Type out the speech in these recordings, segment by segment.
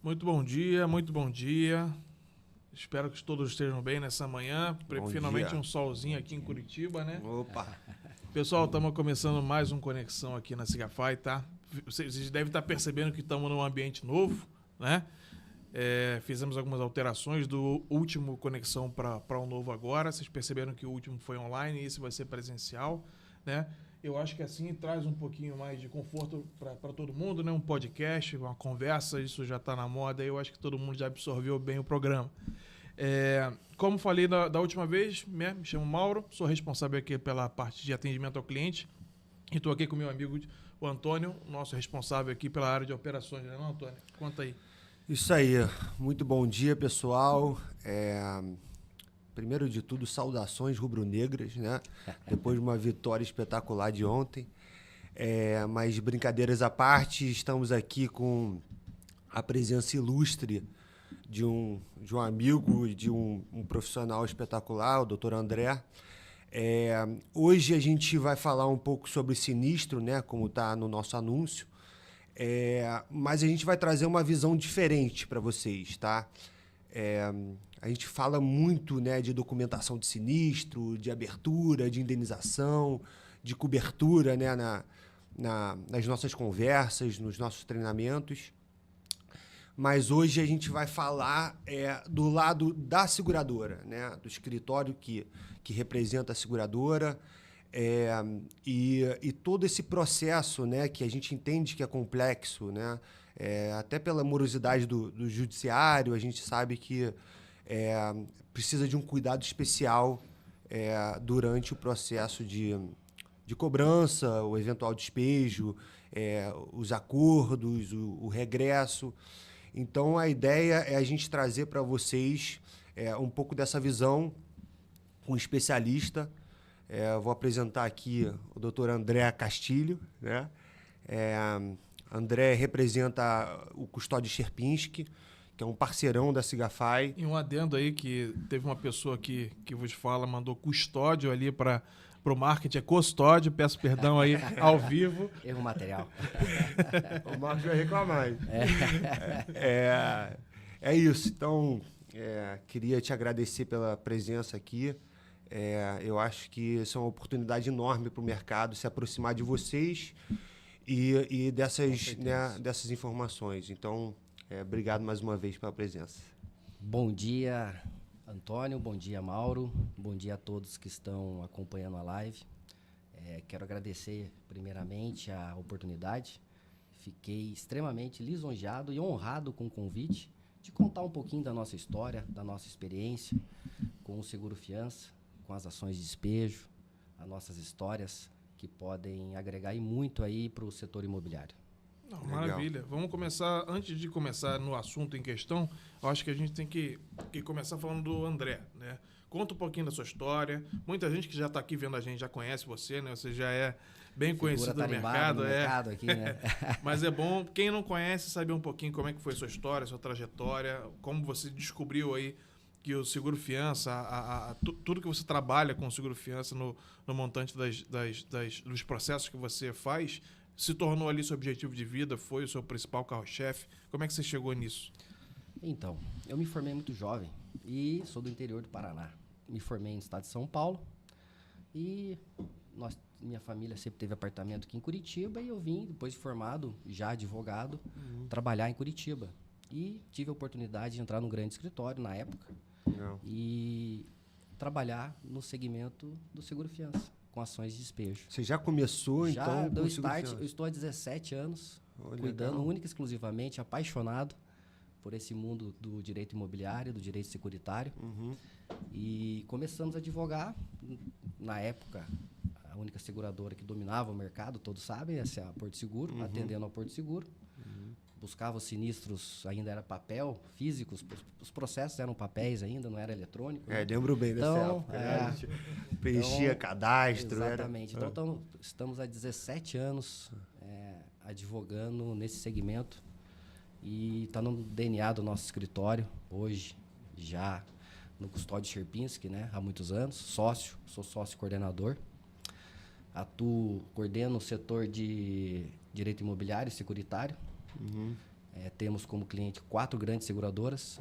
Muito bom dia, muito bom dia. Espero que todos estejam bem nessa manhã. Finalmente dia. Um solzinho aqui em Curitiba, né? Opa! Pessoal, estamos começando mais um Conexão aqui na Sigafy, tá? Vocês devem estar percebendo que estamos num ambiente novo, né? Fizemos algumas alterações do último Conexão para o novo agora. Vocês perceberam que o último foi online e esse vai ser presencial, né? Eu acho que assim traz um pouquinho mais de conforto para todo mundo, né? Um podcast, uma conversa, isso já está na moda. Eu acho que todo mundo já absorveu bem o programa. Como falei da última vez, né? Me chamo Mauro, sou responsável aqui pela parte de atendimento ao cliente. E estou aqui com meu amigo, o Antônio, nosso responsável aqui pela área de operações, né, não, Antônio? Conta aí. Isso aí, muito bom dia, pessoal. Primeiro de tudo, saudações rubro-negras, né? Depois de uma vitória espetacular de ontem. Mas brincadeiras à parte, estamos aqui com a presença ilustre de um amigo, de um profissional espetacular, o Dr. André. Hoje a gente vai falar um pouco sobre sinistro, né? Como está no nosso anúncio. Mas a gente vai trazer uma visão diferente para vocês, tá? A gente fala muito, né, de documentação de sinistro, de abertura, de indenização, de cobertura, né, nas nossas conversas, nos nossos treinamentos. Mas hoje a gente vai falar do lado da seguradora, né, do escritório que representa a seguradora, e todo esse processo, né, que a gente entende que é complexo, né, até pela morosidade do judiciário, a gente sabe que precisa de um cuidado especial durante o processo de cobrança, o eventual despejo, os acordos, o regresso. Então, a ideia é a gente trazer para vocês um pouco dessa visão com um especialista. Vou apresentar aqui o Dr. André Castilho, né? André representa o Custódio Sierpinski, que é um parceirão da Sigafy. E um adendo aí que teve uma pessoa que vos fala, mandou custódio ali para o marketing, é custódio, peço perdão aí ao vivo. Erro material. O Marcos vai reclamar. É isso. Então, queria te agradecer pela presença aqui. Eu acho que isso é uma oportunidade enorme para o mercado se aproximar de vocês e dessas informações. Então, obrigado mais uma vez pela presença. Bom dia, Antônio. Bom dia, Mauro. Bom dia a todos que estão acompanhando a live. Quero agradecer, primeiramente, a oportunidade. Fiquei extremamente lisonjeado e honrado com o convite de contar um pouquinho da nossa história, da nossa experiência com o Seguro Fiança, com as ações de despejo, as nossas histórias que podem agregar e muito aí para o setor imobiliário. Não, maravilha. Vamos começar, antes de começar no assunto em questão, eu acho que a gente tem que começar falando do André, né? Conta um pouquinho da sua história. Muita gente que já está aqui vendo a gente já conhece você, né? Você já é bem conhecido no mercado. Aqui, né? Mas é bom, quem não conhece, saber um pouquinho como é que foi a sua história, sua trajetória, como você descobriu aí que o Seguro Fiança, tudo que você trabalha com o Seguro Fiança no montante dos processos que você faz, se tornou ali seu objetivo de vida, foi o seu principal carro-chefe. Como é que você chegou nisso? Então, eu me formei muito jovem e sou do interior do Paraná. Me formei no estado de São Paulo e minha família sempre teve apartamento aqui em Curitiba e eu vim, depois de formado, já advogado, trabalhar em Curitiba. E tive a oportunidade de entrar num grande escritório na época e trabalhar no segmento do Seguro Fiança, com ações de despejo. Você já começou, já então, deu start, eu estou há 17 anos, cuidando única e exclusivamente, apaixonado por esse mundo do direito imobiliário, do direito securitário. E começamos a advogar, na época, a única seguradora que dominava o mercado, todos sabem, essa é a Porto Seguro, atendendo ao Porto Seguro. Buscava os sinistros, ainda era papel, físicos, os processos eram papéis ainda, não era eletrônico. Lembro bem dessa época. A gente preenchia cadastro. Exatamente. Então, estamos há 17 anos advogando nesse segmento e está no DNA do nosso escritório, hoje, já no Custódio Sierpinski, né, há muitos anos, sou sócio coordenador. Coordeno o setor de direito imobiliário e securitário. Temos como cliente 4 grandes seguradoras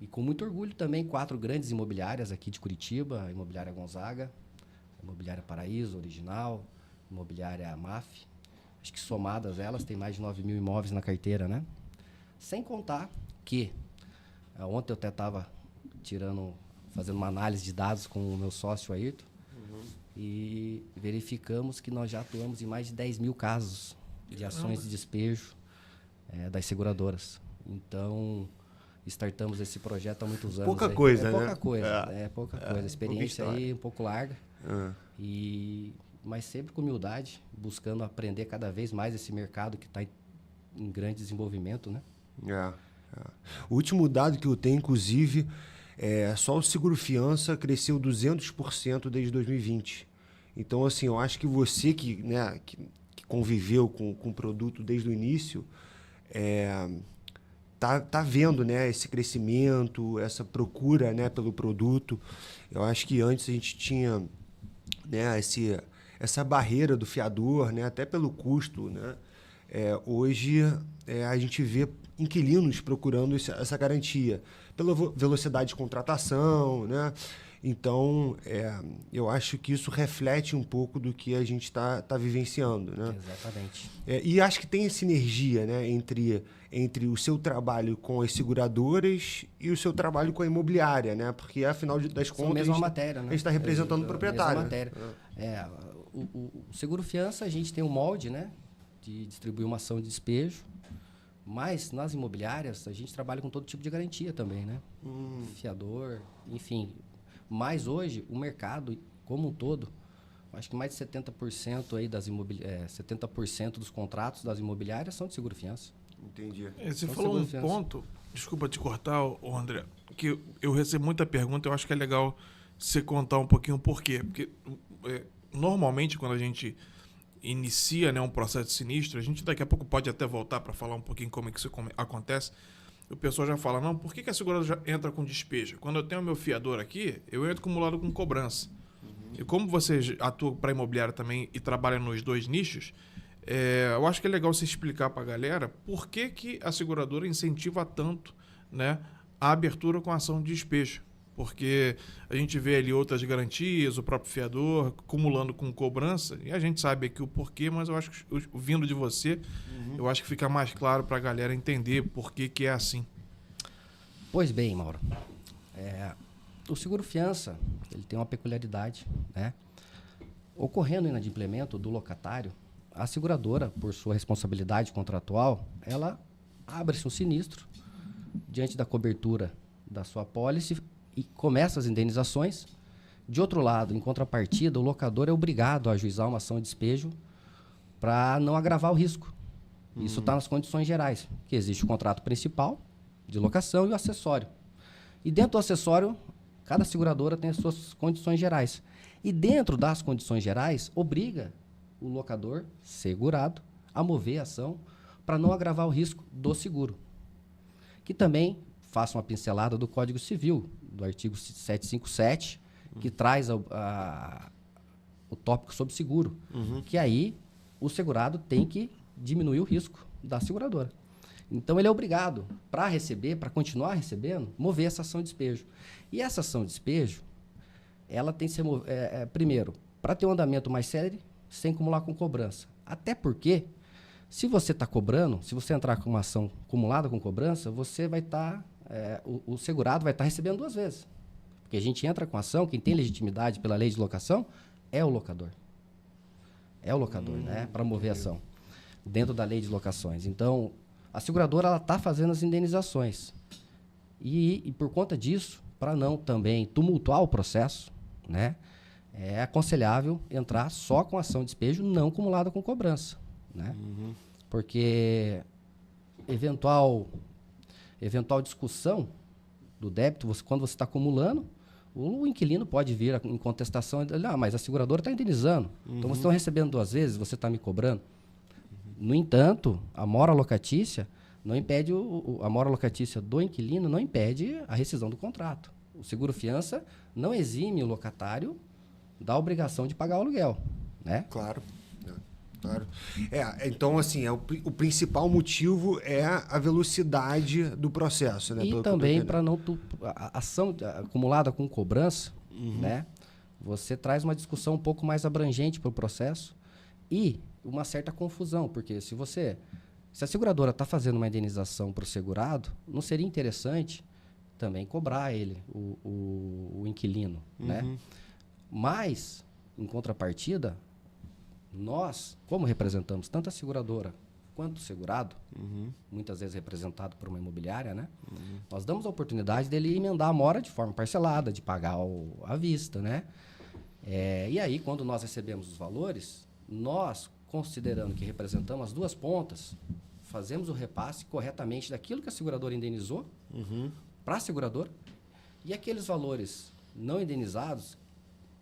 e com muito orgulho também 4 grandes imobiliárias aqui de Curitiba, a Imobiliária Gonzaga, a Imobiliária Paraíso, Original, a Imobiliária MAF. Acho que somadas elas tem mais de 9 mil imóveis na carteira, né? Sem contar que ontem eu até estava fazendo uma análise de dados com o meu sócio Ayrton e verificamos que nós já atuamos em mais de 10 mil casos de ações de despejo das seguradoras. Então, startamos esse projeto há muitos anos. Pouca coisa, pouca né? Coisa, pouca coisa. A experiência aí um pouco larga. Mas sempre com humildade, buscando aprender cada vez mais esse mercado que está em grande desenvolvimento, né? O último dado que eu tenho, inclusive, só o seguro-fiança cresceu 200% desde 2020. Então, assim, eu acho que você que conviveu com o produto desde o início, tá vendo, né, esse crescimento, essa procura, né, pelo produto. Eu acho que antes a gente tinha, né, essa barreira do fiador, né, até pelo custo, né? Hoje a gente vê inquilinos procurando essa garantia pela velocidade de contratação, né? Então, eu acho que isso reflete um pouco do que a gente está vivenciando, né? Exatamente. E acho que tem sinergia, né, entre o seu trabalho com as seguradoras e o seu trabalho com a imobiliária, né? Porque, afinal das contas, a mesma matéria, né? A gente está representando o proprietário. Mesma matéria. O seguro-fiança, a gente tem um molde, né, de distribuir uma ação de despejo, mas nas imobiliárias a gente trabalha com todo tipo de garantia também, né? Fiador, enfim. Mas hoje o mercado como um todo, acho que mais de 70% aí 70% dos contratos das imobiliárias são de seguro-fiança. Entendi. Você falou um ponto, desculpa te cortar, André, que eu recebo muita pergunta, eu acho que é legal você contar um pouquinho o porquê. Porque normalmente quando a gente inicia, né, um processo de sinistro, a gente daqui a pouco pode até voltar para falar um pouquinho como é que isso acontece. O pessoal já fala, não, por que a seguradora já entra com despejo? Quando eu tenho o meu fiador aqui, eu entro acumulado com cobrança. E como você atua para imobiliária também e trabalha nos dois nichos, eu acho que é legal você explicar para a galera por que a seguradora incentiva tanto, né, a abertura com a ação de despejo. Porque a gente vê ali outras garantias, o próprio fiador acumulando com cobrança, e a gente sabe aqui o porquê, mas eu acho que vindo de você, eu acho que fica mais claro para a galera entender por que é assim. Pois bem, Mauro. O seguro-fiança, ele tem uma peculiaridade, né? Ocorrendo o inadimplemento do locatário, a seguradora, por sua responsabilidade contratual, ela abre-se um sinistro diante da cobertura da sua apólice e começa as indenizações. De outro lado, em contrapartida, o locador é obrigado a ajuizar uma ação de despejo para não agravar o risco. Isso está nas condições gerais, que existe o contrato principal de locação e o acessório. E dentro do acessório, cada seguradora tem as suas condições gerais. E dentro das condições gerais, obriga o locador segurado a mover a ação para não agravar o risco do seguro. Que também faça uma pincelada do Código Civil, do artigo 757, que traz o tópico sobre seguro, que aí o segurado tem que diminuir o risco da seguradora. Então, ele é obrigado, para receber, para continuar recebendo, mover essa ação de despejo. E essa ação de despejo, ela tem que ser, primeiro, para ter um andamento mais célere, sem acumular com cobrança. Até porque, se você está cobrando, se você entrar com uma ação acumulada com cobrança, você vai estar... o segurado vai estar recebendo 2 vezes. Porque a gente entra com ação, quem tem legitimidade pela lei de locação é o locador. É o locador, né? Para mover a ação dentro da lei de locações. Então, a seguradora está fazendo as indenizações. E por conta disso, para não também tumultuar o processo, né, é aconselhável entrar só com ação de despejo não acumulada com cobrança. Né? Porque eventual discussão do débito, quando você está acumulando, o inquilino pode vir em contestação e dizer, mas a seguradora está indenizando. Então, vocês estão recebendo 2 vezes, você está me cobrando. No entanto, a mora locatícia não impede a mora locatícia do inquilino não impede a rescisão do contrato. O seguro-fiança não exime o locatário da obrigação de pagar o aluguel. Né? Claro. Claro. Então, assim, o principal motivo é a velocidade do processo, né? E também para não... A ação acumulada com cobrança, né? Você traz uma discussão um pouco mais abrangente para o processo e uma certa confusão, porque se a seguradora está fazendo uma indenização para o segurado, não seria interessante também cobrar ele, o inquilino, né? Mas, em contrapartida, nós, como representamos tanto a seguradora quanto o segurado, muitas vezes representado por uma imobiliária, né? Nós damos a oportunidade dele emendar a mora de forma parcelada, de pagar à vista, né? E aí, quando nós recebemos os valores, nós, considerando que representamos as duas pontas, fazemos o repasse corretamente daquilo que a seguradora indenizou para a seguradora, e aqueles valores não indenizados,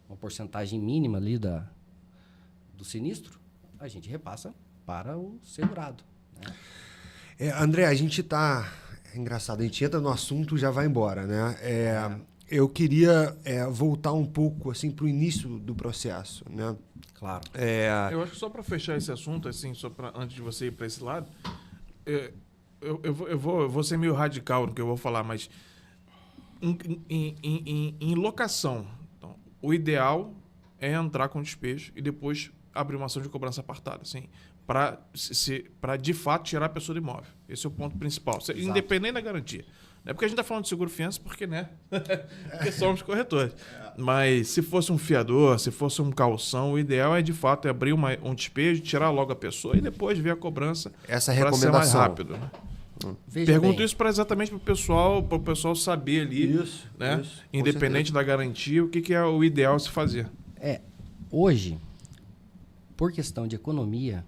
uma porcentagem mínima ali do sinistro, a gente repassa para o segurado, né? André, a gente tá... É engraçado, a gente entra no assunto e já vai embora, né? Eu queria voltar um pouco assim, para o início do processo, né? Claro. Eu acho que só para fechar esse assunto, assim, antes de você ir para esse lado, eu vou ser meio radical no que eu vou falar, mas em locação, então, o ideal é entrar com despejo e depois abrir uma ação de cobrança apartada, assim, para de fato tirar a pessoa do imóvel. Esse é o ponto principal, independente da garantia. Não é porque a gente está falando de seguro-fiança, porque, né? Porque somos corretores. Mas se fosse um fiador, se fosse um calção, o ideal é, de fato, abrir um despejo, tirar logo a pessoa e depois ver a cobrança para ser mais rápido. Né? Pergunto isso exatamente para o pessoal saber ali, né? Isso, independente da garantia, o que é o ideal se fazer. Hoje, por questão de economia,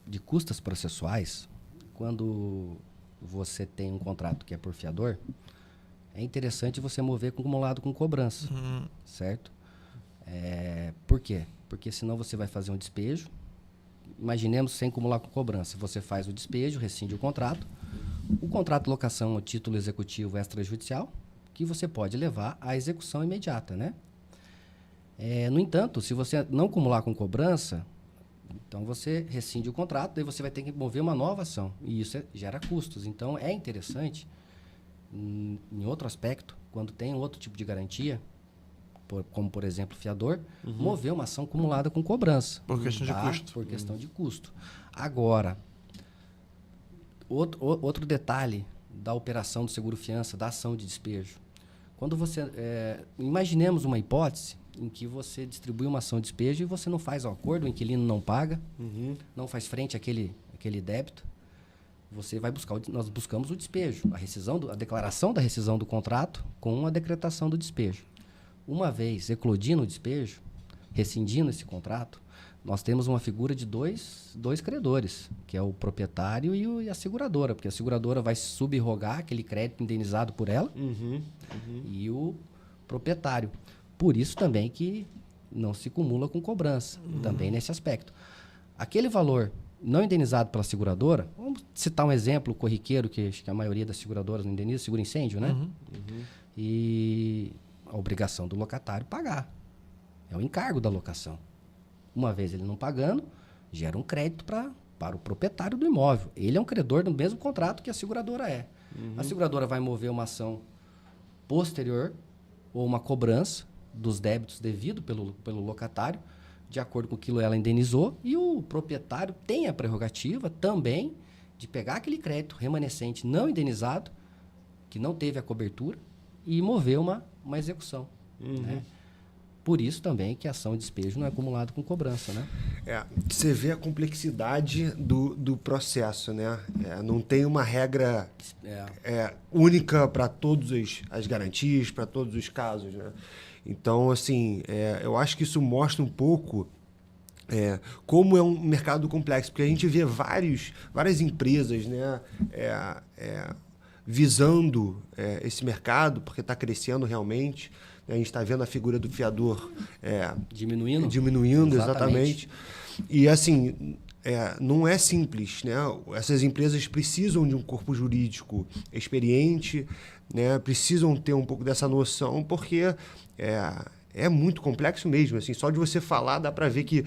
de custas processuais, quando você tem um contrato que é por fiador, é interessante você mover acumulado com cobrança, certo? Por quê? Porque senão você vai fazer um despejo. Imaginemos sem acumular com cobrança. Você faz o despejo, rescinde o contrato de locação é o título executivo extrajudicial, que você pode levar à execução imediata, né? No entanto, se você não acumular com cobrança, então você rescinde o contrato, daí você vai ter que mover uma nova ação. E isso gera custos. Então é interessante, em outro aspecto, quando tem outro tipo de garantia, como por exemplo fiador, mover uma ação acumulada com cobrança. Por questão de custo. Por questão de custo. Agora, outro detalhe da operação do seguro-fiança, da ação de despejo. Quando você... imaginemos uma hipótese em que você distribui uma ação de despejo e você não faz o acordo, o inquilino não paga, não faz frente àquele débito, você vai buscar, nós buscamos o despejo, a declaração da rescisão do contrato com a decretação do despejo. Uma vez eclodindo o despejo, rescindindo esse contrato, nós temos uma figura de dois credores, que é o proprietário e a seguradora, porque a seguradora vai subrogar aquele crédito indenizado por ela e o proprietário. Por isso também que não se acumula com cobrança, também nesse aspecto. Aquele valor não indenizado pela seguradora, vamos citar um exemplo corriqueiro, que acho que a maioria das seguradoras não indeniza, seguro incêndio, né? E a obrigação do locatário pagar. É o encargo da locação. Uma vez ele não pagando, gera um crédito para o proprietário do imóvel. Ele é um credor do mesmo contrato que a seguradora é. A seguradora vai mover uma ação posterior ou uma cobrança dos débitos devidos pelo locatário, de acordo com aquilo ela indenizou, e o proprietário tem a prerrogativa também de pegar aquele crédito remanescente não indenizado, que não teve a cobertura, e mover uma execução. Né? Por isso também que a ação de despejo não é acumulada com cobrança. Né? Você vê a complexidade do processo, né? Não tem uma regra única para todas as garantias, para todos os casos, né? Então, assim, eu acho que isso mostra um pouco como é um mercado complexo, porque a gente vê várias empresas, né, visando esse mercado, porque está crescendo realmente. A gente está vendo a figura do fiador diminuindo exatamente. E, assim, não é simples, né? Essas empresas precisam de um corpo jurídico experiente, né? Precisam ter um pouco dessa noção, porque é muito complexo mesmo. Assim, só de você falar dá para ver que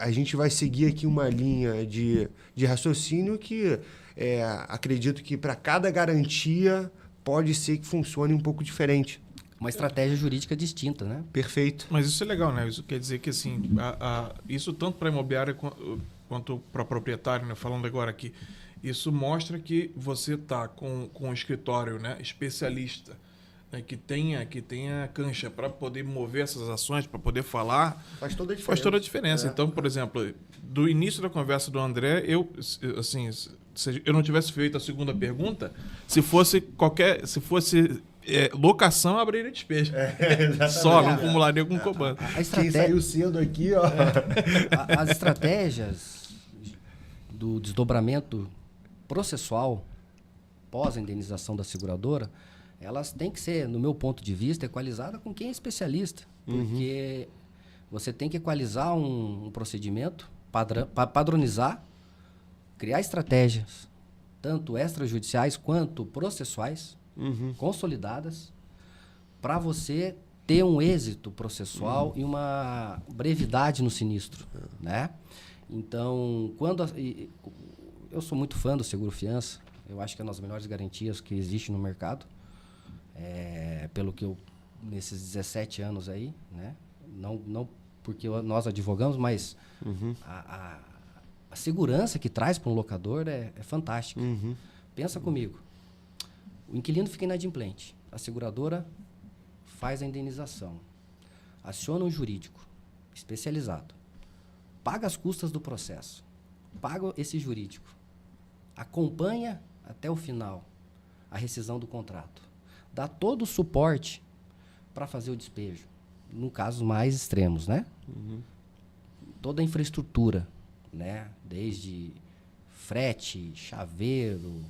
a gente vai seguir aqui uma linha de raciocínio que acredito que para cada garantia pode ser que funcione um pouco diferente. Uma estratégia jurídica distinta, né? Perfeito. Mas isso é legal, né? Isso quer dizer que, assim, isso tanto para imobiliária quanto para proprietário, né? Falando agora aqui, isso mostra que você está com um escritório, né? Especialista, né? Que tenha cancha para poder mover essas ações, para poder falar. Faz toda a diferença. Faz toda a diferença. Então, por exemplo, do início da conversa do André, assim, se eu não tivesse feito a segunda pergunta, se fosse locação, eu abriria despejo. Só, não acumularia com comando. Quem saiu cedo aqui, ó. As estratégias do desdobramento processual pós a indenização da seguradora, elas têm que ser, no meu ponto de vista, equalizadas com quem é especialista. Porque você tem que equalizar um procedimento, padronizar, criar estratégias, tanto extrajudiciais quanto processuais, consolidadas, para você ter um êxito processual e uma brevidade no sinistro, né? Então, eu sou muito fã do seguro fiança, eu acho que é uma das melhores garantias que existe no mercado, pelo que nesses 17 anos aí, né? Não porque nós advogamos, mas a segurança que traz para um locador é fantástica. Pensa comigo. O inquilino fica inadimplente. A seguradora faz a indenização. Aciona um jurídico especializado. Paga as custas do processo. Paga esse jurídico. Acompanha até o final a rescisão do contrato. Dá todo o suporte para fazer o despejo. No casos mais extremos, né? Toda a infraestrutura, né? Desde frete, chaveiro,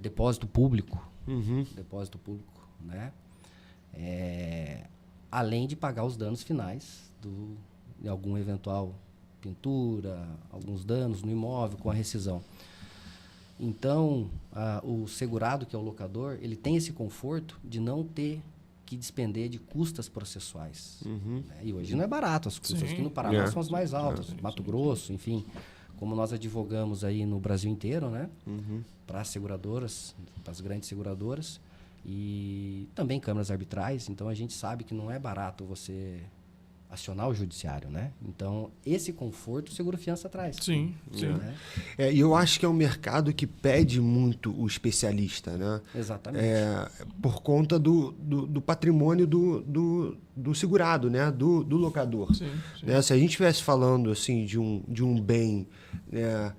depósito público. Depósito público, né? Além de pagar os danos finais de algum eventual pintura, alguns danos no imóvel com a rescisão. Então, o segurado, que é o locador, ele tem esse conforto de não ter que despender de custas processuais. Né? E hoje não é barato, as custas aqui no Paraná são as mais altas. Mato Grosso, enfim, como nós advogamos aí no Brasil inteiro, né? Para as seguradoras, para as grandes seguradoras e também câmaras arbitrais. Então, a gente sabe que não é barato você acionar o judiciário, né? Então, esse conforto o seguro fiança traz. Sim. Né? E eu acho que é um mercado que pede muito o especialista, né? Exatamente. Por conta do patrimônio do segurado, né? Do locador. Sim. Né? Se a gente estivesse falando assim, de um bem, né?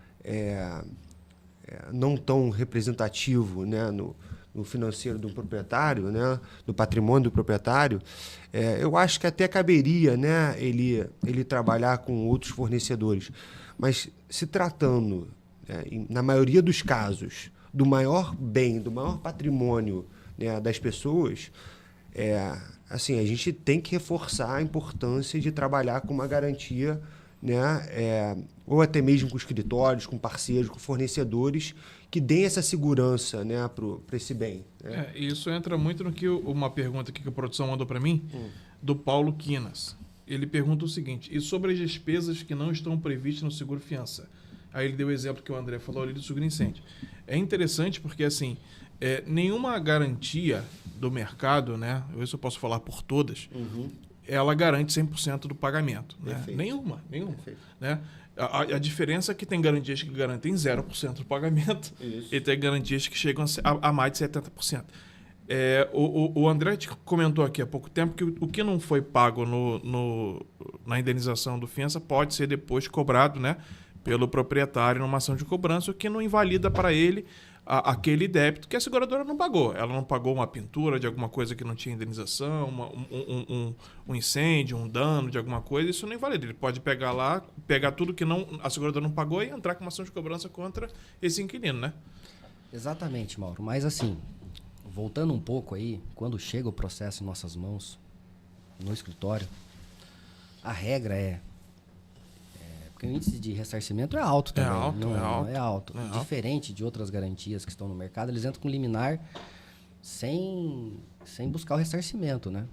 Não tão representativo, né? No financeiro do proprietário, né? Do patrimônio do proprietário, eu acho que até caberia, né? ele trabalhar com outros fornecedores. Mas se tratando, na maioria dos casos, do maior bem, do maior patrimônio, né, das pessoas, assim, a gente tem que reforçar a importância de trabalhar com uma garantia, né, ou até mesmo com escritórios, com parceiros, com fornecedores que deem essa segurança, né, para esse bem. Né? Isso entra muito no que uma pergunta aqui que a produção mandou para mim, do Paulo Quinas. Ele pergunta o seguinte: e sobre as despesas que não estão previstas no seguro fiança? Aí ele deu o exemplo que o André falou ali do seguro incêndio. É interessante porque, assim, nenhuma garantia do mercado, né, eu posso falar por todas, ela garante 100% do pagamento. Né? Nenhuma. Perfeito. Né? A diferença é que tem garantias que garantem 0% do pagamento. Isso. E tem garantias que chegam a mais de 70%. O André comentou aqui há pouco tempo que o que não foi pago na indenização do fiança pode ser depois cobrado, né, pelo proprietário numa ação de cobrança, o que não invalida para ele aquele débito que a seguradora não pagou. Ela não pagou uma pintura de alguma coisa que não tinha indenização, um incêndio, um dano de alguma coisa, isso não invalida. Ele pode pegar tudo que a seguradora não pagou e entrar com uma ação de cobrança contra esse inquilino, né? Exatamente, Mauro. Mas assim, voltando um pouco aí, quando chega o processo em nossas mãos, no escritório, a regra porque o índice de ressarcimento é alto também. É alto. Diferente de outras garantias que estão no mercado, eles entram com liminar sem buscar o ressarcimento, né?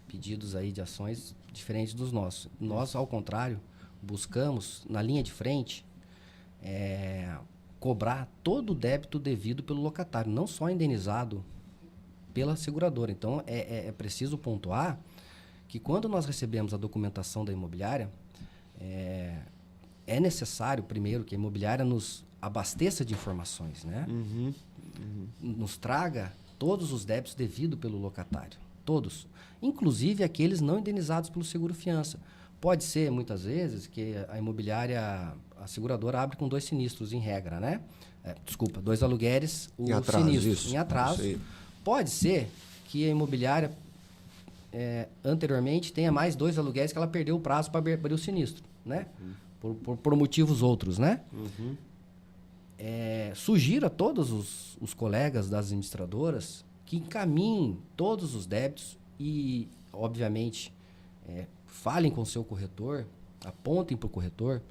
Pedidos aí de ações diferentes dos nossos. Nós, ao contrário, buscamos, na linha de frente, cobrar todo o débito devido pelo locatário, não só indenizado pela seguradora. Então, é preciso pontuar que quando nós recebemos a documentação da imobiliária, é necessário, primeiro, que a imobiliária nos abasteça de informações, né? Nos traga todos os débitos devidos pelo locatário. Todos. Inclusive aqueles não indenizados pelo seguro-fiança. Pode ser, muitas vezes, que a imobiliária, a seguradora abre com 2 sinistros, em regra, né? 2 aluguéis, o sinistro em atraso. Pode ser que a imobiliária, anteriormente, tenha mais 2 aluguéis que ela perdeu o prazo para abrir o sinistro, né? Por motivos outros, né? Sugiro a todos os colegas das administradoras que encaminhem todos os débitos e, obviamente, falem com o seu corretor, apontem para o corretor,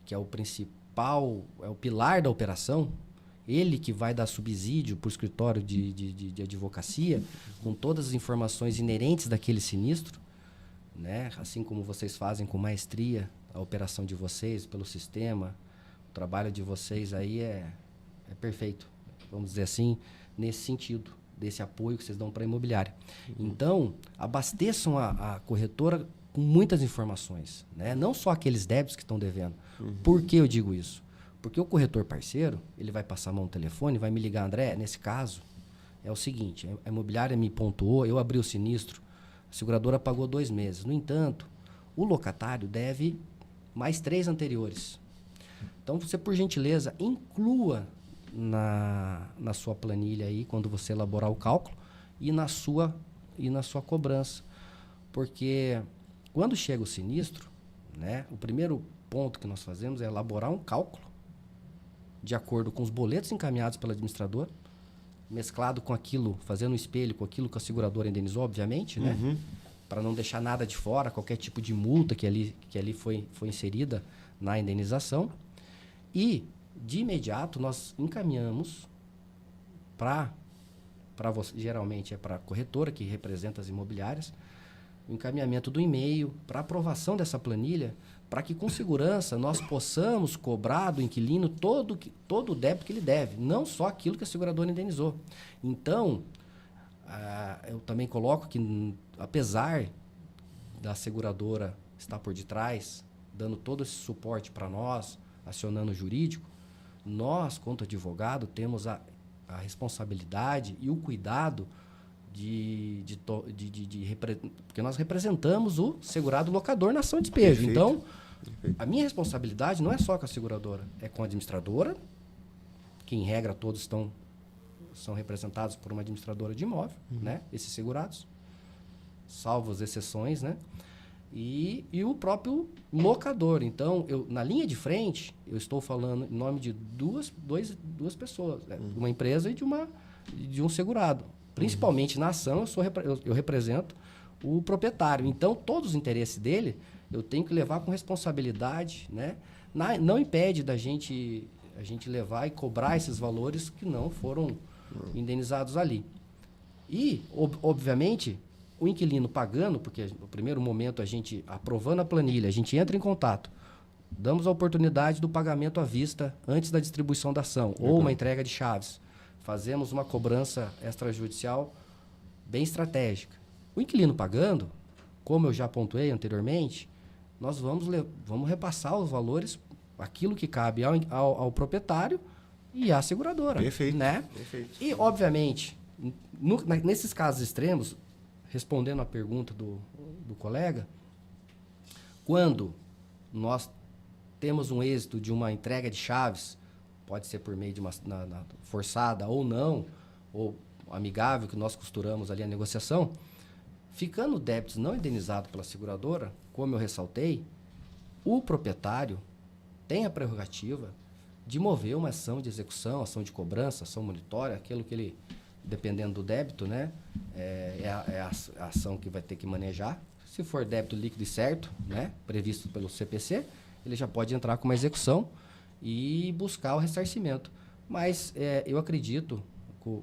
que é o principal, é o pilar da operação, ele que vai dar subsídio para o escritório de advocacia, com todas as informações inerentes daquele sinistro, né? Assim como vocês fazem com maestria a operação de vocês pelo sistema, o trabalho de vocês aí é perfeito, vamos dizer assim, nesse sentido, desse apoio que vocês dão para a imobiliária. Então, abasteçam a corretora com muitas informações, né? Não só aqueles débitos que estão devendo. Por que eu digo isso? Porque o corretor parceiro, ele vai passar a mão no telefone, vai me ligar, André, nesse caso, é o seguinte, a imobiliária me pontuou, eu abri o sinistro, a seguradora pagou 2 meses. No entanto, o locatário deve mais 3 anteriores. Então, você, por gentileza, inclua na sua planilha aí, quando você elaborar o cálculo, e na sua cobrança. Porque quando chega o sinistro, né, o primeiro ponto que nós fazemos é elaborar um cálculo de acordo com os boletos encaminhados pela administradora, mesclado com aquilo, fazendo um espelho com aquilo que a seguradora indenizou, obviamente, né? Para não deixar nada de fora, qualquer tipo de multa que ali foi inserida na indenização. E, de imediato, nós encaminhamos geralmente é para a corretora, que representa as imobiliárias, o encaminhamento do e-mail para aprovação dessa planilha, para que, com segurança, nós possamos cobrar do inquilino todo o débito que ele deve, não só aquilo que a seguradora indenizou. Então, eu também coloco que, apesar da seguradora estar por detrás, dando todo esse suporte para nós, acionando o jurídico, nós, quanto advogado, temos a responsabilidade e o cuidado porque nós representamos o segurado locador na ação de despejo. Perfeito. Então, a minha responsabilidade não é só com a seguradora, é com a administradora, que em regra todos são representados por uma administradora de imóvel, né? Esses segurados, salvo as exceções, né? E o próprio locador. Então, na linha de frente, eu estou falando em nome de duas pessoas, né? Uma empresa e de um segurado. Principalmente na ação, eu represento o proprietário. Então, todos os interesses dele, eu tenho que levar com responsabilidade, né? Não impede a gente levar e cobrar esses valores que não foram indenizados ali. E, obviamente, o inquilino pagando, porque no primeiro momento a gente, aprovando a planilha, a gente entra em contato, damos a oportunidade do pagamento à vista antes da distribuição da ação, ou uma entrega de chaves. Fazemos uma cobrança extrajudicial bem estratégica. O inquilino pagando, como eu já pontuei anteriormente, nós vamos repassar os valores, aquilo que cabe ao proprietário e à seguradora. Perfeito. Né? Perfeito. E, obviamente, nesses casos extremos, respondendo à pergunta do colega, quando nós temos um êxito de uma entrega de chaves, pode ser por meio de uma forçada ou não, ou amigável, que nós costuramos ali a negociação, ficando débitos não indenizados pela seguradora, como eu ressaltei, o proprietário tem a prerrogativa de mover uma ação de execução, ação de cobrança, ação monitória, aquilo que ele, dependendo do débito, né, é a ação que vai ter que manejar. Se for débito líquido e certo, né, previsto pelo CPC, ele já pode entrar com uma execução e buscar o ressarcimento. Mas eu acredito,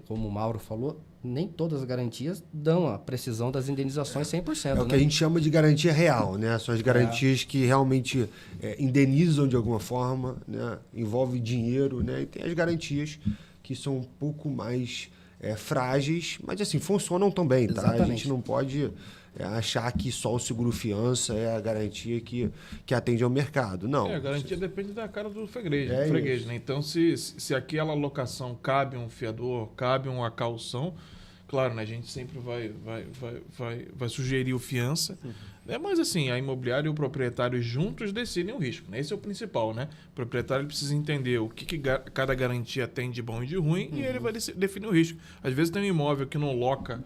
como o Mauro falou, nem todas as garantias dão a precisão das indenizações 100%. É o que a gente chama de garantia real, né? São as garantias que realmente indenizam de alguma forma, né? Envolve dinheiro, né? E tem as garantias que são um pouco mais frágeis, mas assim, funcionam também, tá? Exatamente. A gente não pode achar que só o seguro-fiança é a garantia que atende ao mercado. Não. A garantia depende da cara do freguês, né? Então, se aquela locação cabe um fiador, cabe uma caução, claro, né, a gente sempre vai sugerir o fiança, né? Mas assim, a imobiliária e o proprietário juntos decidem o risco, né? Esse é o principal, né? O proprietário precisa entender o que cada garantia tem de bom e de ruim e ele vai definir o risco. Às vezes tem um imóvel que não loca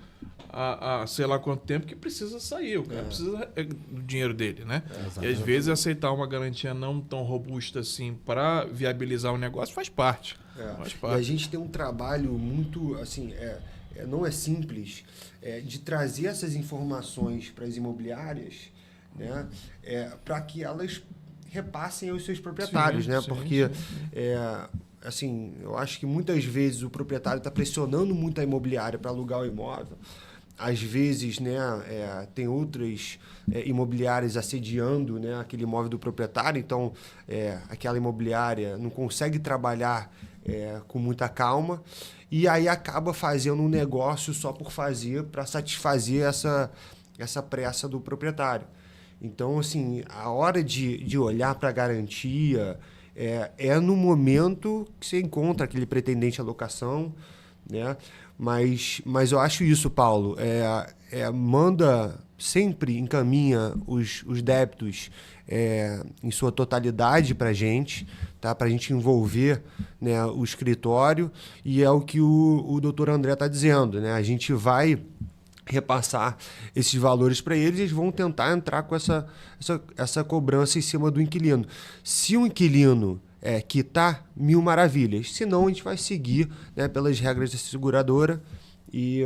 há sei lá quanto tempo que precisa sair, o cara precisa do dinheiro dele, né? E às vezes aceitar uma garantia não tão robusta assim para viabilizar o negócio faz parte. Faz parte. E a gente tem um trabalho muito, assim, não é simples, de trazer essas informações para as imobiliárias, né, para que elas repassem aos seus proprietários, né? Porque assim, eu acho que muitas vezes o proprietário está pressionando muito a imobiliária para alugar o imóvel. Às vezes, né, tem outras imobiliárias assediando, né, aquele imóvel do proprietário, então aquela imobiliária não consegue trabalhar com muita calma e aí acaba fazendo um negócio só por fazer, para satisfazer essa pressa do proprietário. Então, assim, a hora de olhar para a garantia no momento que você encontra aquele pretendente à locação, né? Mas eu acho isso, Paulo, encaminha os débitos em sua totalidade para a gente, tá? Para a gente envolver, né, o escritório, e é o que o doutor André está dizendo, né? A gente vai repassar esses valores para eles e eles vão tentar entrar com essa cobrança em cima do inquilino. Se o inquilino quitar, mil maravilhas. Senão, a gente vai seguir, né, pelas regras da seguradora e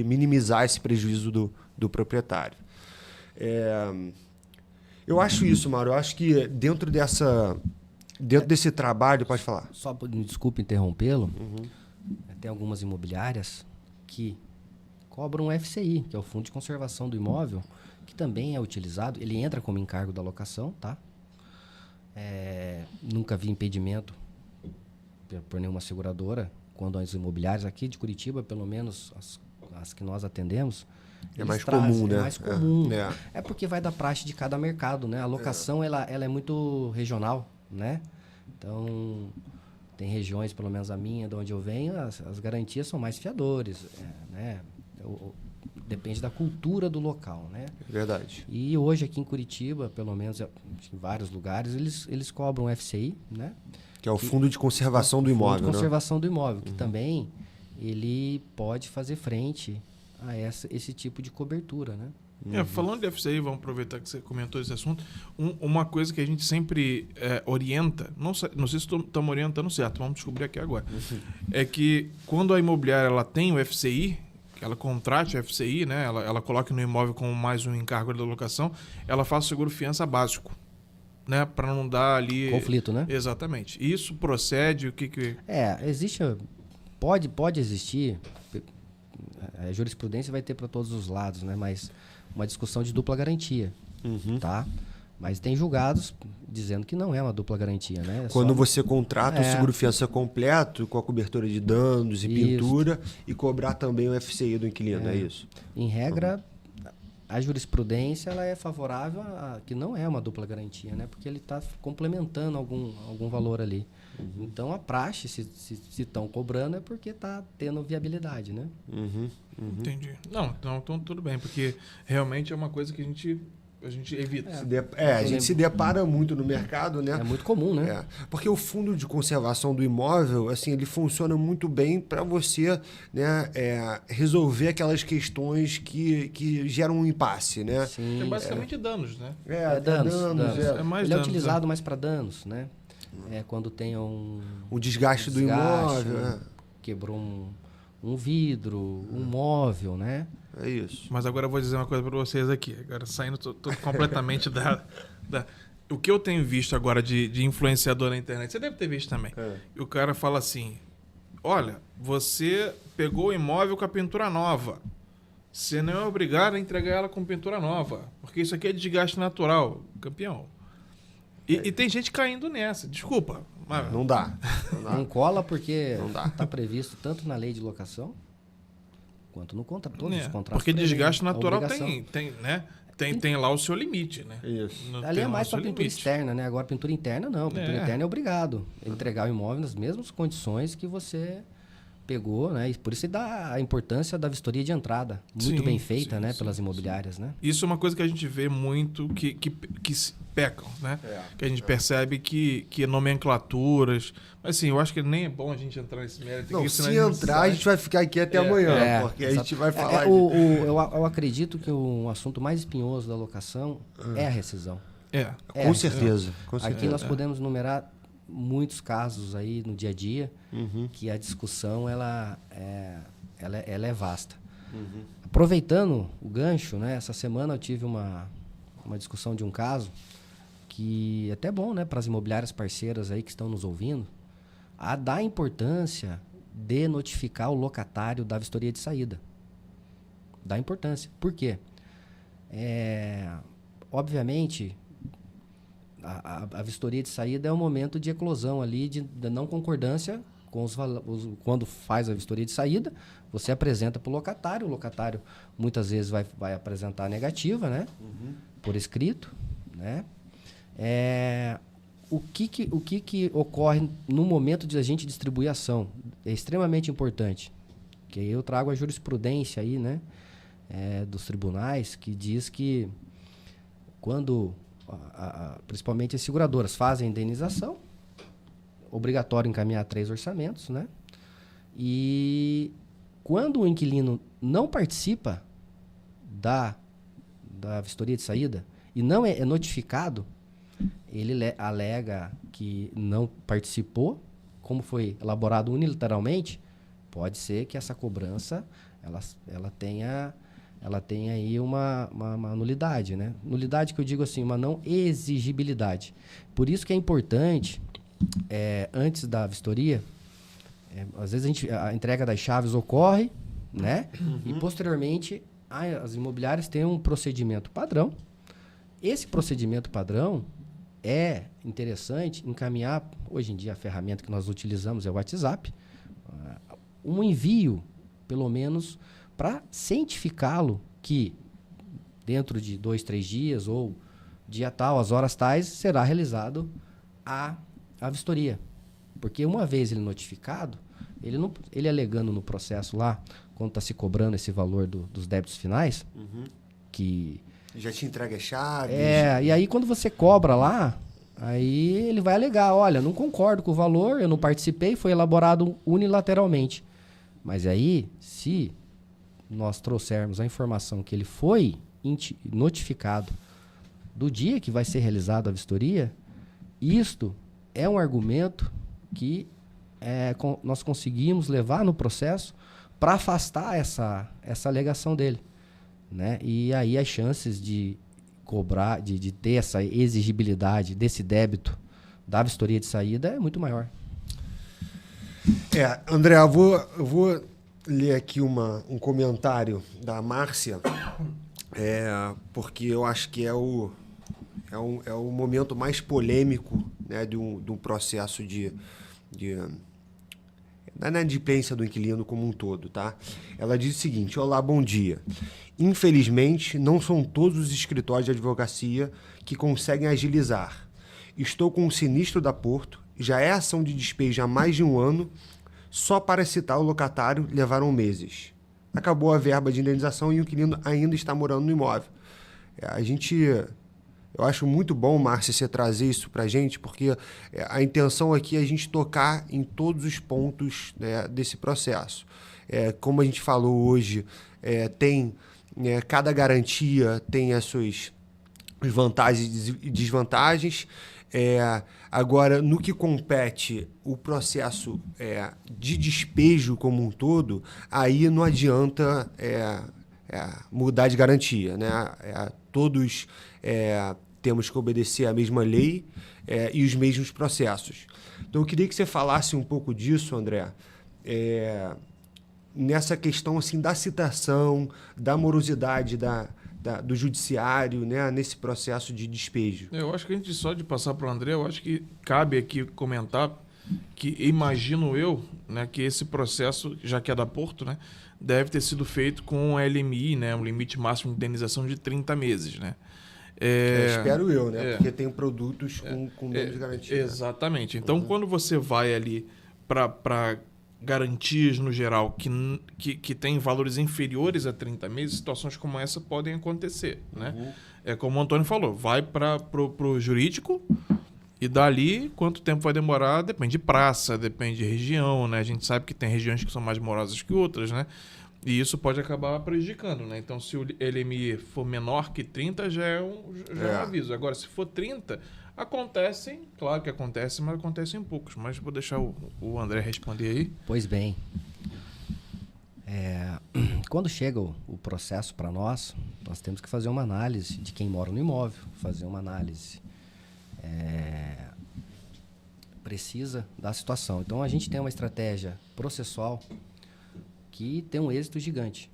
minimizar esse prejuízo do proprietário. Eu acho isso, Mauro. Eu acho que dentro desse trabalho... Pode falar. Só, desculpe interrompê-lo. Tem algumas imobiliárias que cobram um FCI, que é o Fundo de Conservação do Imóvel, que também é utilizado. Ele entra como encargo da locação, tá? Nunca vi impedimento por nenhuma seguradora quando as imobiliárias aqui de Curitiba, pelo menos as que nós atendemos, mais comum, né? É mais comum. É porque vai da praxe de cada mercado, né? A locação ela é muito regional, né? Então, tem regiões, pelo menos a minha, de onde eu venho, as garantias são mais fiadores, né? Depende da cultura do local, né? Verdade. E hoje aqui em Curitiba, pelo menos em vários lugares, eles cobram FCI, né? Que é o Fundo de Conservação do Imóvel, Fundo de Conservação né? do Imóvel, que também ele pode fazer frente a esse tipo de cobertura, né? Falando de FCI, vamos aproveitar que você comentou esse assunto. Uma coisa que a gente sempre orienta, não sei se estamos orientando certo, vamos descobrir aqui agora, é que quando a imobiliária ela tem o FCI, que ela contrate o FCI, né? Ela coloque no imóvel como mais um encargo da locação, ela faz o seguro-fiança básico, né? Para não dar ali... Conflito, né? Exatamente. Isso procede, o que... existe... Pode existir... A jurisprudência vai ter para todos os lados, né? Mas uma discussão de dupla garantia, tá? Mas tem julgados dizendo que não é uma dupla garantia, né? Quando você contrata o seguro-fiança completo, com a cobertura de danos e pintura, e cobrar também o FCI do inquilino, é isso? Em regra, a jurisprudência ela é favorável a que não é uma dupla garantia, né? Porque ele está complementando algum valor ali. Então, a praxe, se estão cobrando, é porque está tendo viabilidade, né? Entendi. Não, então tudo bem, porque realmente é uma coisa que a gente evita. A gente se depara muito no mercado, né? É muito comum, né? Porque o Fundo de Conservação do Imóvel, assim, ele funciona muito bem para você, né, resolver aquelas questões que geram um impasse, né? Sim. É basicamente danos, né? Danos. É mais ele danos, é utilizado mais para danos, né? Quando tem o desgaste do imóvel. Quebrou um vidro, um móvel, né? É isso. Mas agora eu vou dizer uma coisa para vocês aqui. Agora saindo todo completamente o que eu tenho visto agora de influenciador na internet, você deve ter visto também. O cara fala assim, olha, você pegou o imóvel com a pintura nova. Você não é obrigado a entregar ela com pintura nova, porque isso aqui é desgaste natural, campeão. E tem gente caindo nessa, desculpa. Mas... Não dá. Não cola porque Não dá. está previsto tanto na lei de locação quanto no contrato, todos os contratos. Porque prevêem desgaste a natural obrigação. né? Tem lá o seu limite, né? Isso. Não Ali tem é lá mais o seu para pintura limite. externa, né? Agora pintura interna não. Pintura interna é obrigado a entregar o imóvel nas mesmas condições que você pegou, né? E por isso dá a importância da vistoria de entrada, muito Sim, bem feita, sim, né? sim, Pelas imobiliárias, né? Isso é uma coisa que a gente vê muito que se pecam, né? Que a gente percebe que nomenclaturas... Mas assim, eu acho que nem é bom a gente entrar nesse mérito. Não, aqui, senão se entrar, a gente vai ficar aqui até amanhã, porque a gente vai falar eu acredito que o assunto mais espinhoso da locação é a rescisão. Com certeza. Aqui nós podemos numerar muitos casos aí no dia a dia que a discussão ela é vasta. Aproveitando o gancho, né? Essa semana eu tive uma discussão de um caso que é até bom, né, para as imobiliárias parceiras aí que estão nos ouvindo, a dar importância de notificar o locatário da vistoria de saída. Dá importância. Por quê? Obviamente, a vistoria de saída é um momento de eclosão ali, de não concordância com quando faz a vistoria de saída, você apresenta para o locatário muitas vezes vai apresentar a negativa, né? Por escrito, né? O que ocorre no momento de a gente distribuir a ação é extremamente importante. Que aí eu trago a jurisprudência aí, né? Dos tribunais, que diz que quando principalmente as seguradoras fazem a indenização, obrigatório encaminhar 3 orçamentos, né? E quando o inquilino não participa da vistoria de saída e não é notificado, ele alega que não participou, como foi elaborado unilateralmente, pode ser que essa cobrança ela tenha aí uma nulidade, né? Nulidade que eu digo assim, uma não exigibilidade. Por isso que é importante, antes da vistoria, às vezes a entrega das chaves ocorre, né? E posteriormente as imobiliárias têm um procedimento padrão. Esse procedimento padrão é interessante encaminhar, hoje em dia a ferramenta que nós utilizamos é o WhatsApp, um envio, pelo menos, para cientificá-lo que dentro de 2, 3 dias ou dia tal, às horas tais, será realizado a vistoria. Porque uma vez ele notificado, ele alegando no processo lá, quando está se cobrando esse valor dos débitos finais, que... Já te entrega a chave. E aí quando você cobra lá, aí ele vai alegar, olha, não concordo com o valor, eu não participei, foi elaborado unilateralmente. Mas aí, se nós trouxermos a informação que ele foi notificado do dia que vai ser realizada a vistoria, isto é um argumento que nós conseguimos levar no processo para afastar essa alegação dele, né? E aí as chances de cobrar, de ter essa exigibilidade desse débito da vistoria de saída é muito maior. André, eu vou ler aqui um comentário da Márcia, porque eu acho que é o momento mais polêmico, né, de um processo da inadimplência do inquilino como um todo, tá? Ela diz o seguinte: olá, bom dia. Infelizmente, não são todos os escritórios de advocacia que conseguem agilizar. Estou com um sinistro da Porto, já é ação de despejo há mais de 1 ano, só para citar o locatário levaram meses. Acabou a verba de indenização e o inquilino ainda está morando no imóvel. Eu acho muito bom, Márcia, você trazer isso para a gente, porque a intenção aqui é a gente tocar em todos os pontos, né, desse processo. Como a gente falou hoje, cada garantia tem as suas vantagens e desvantagens. Agora, no que compete o processo de despejo como um todo, aí não adianta mudar de garantia, né? Todos temos que obedecer à mesma lei e os mesmos processos. Então, eu queria que você falasse um pouco disso, André, nessa questão assim, da citação, da morosidade do judiciário, né, nesse processo de despejo? Eu acho que a gente, só de passar para o André, eu acho que cabe aqui comentar que imagino eu, né, que esse processo, já que é da Porto, né, deve ter sido feito com um LMI, né, um limite máximo de indenização de 30 meses, né? Espero eu, né? Porque tem produtos com menos garantia. Exatamente. Então, quando você vai ali para garantias no geral que tem valores inferiores a 30 meses, situações como essa podem acontecer, né? É como o Antônio falou, vai para o jurídico e dali quanto tempo vai demorar depende de praça, depende de região, né? A gente sabe que tem regiões que são mais morosas que outras, né? E isso pode acabar prejudicando, né? Então, se o LMI for menor que 30, já é um aviso. Agora, se for 30, acontecem, claro que acontecem, mas acontecem poucos. Mas vou deixar o André responder aí. Pois bem. Quando chega o processo para nós temos que fazer uma análise de quem mora no imóvel, fazer uma análise precisa da situação. Então, a gente tem uma estratégia processual que tem um êxito gigante.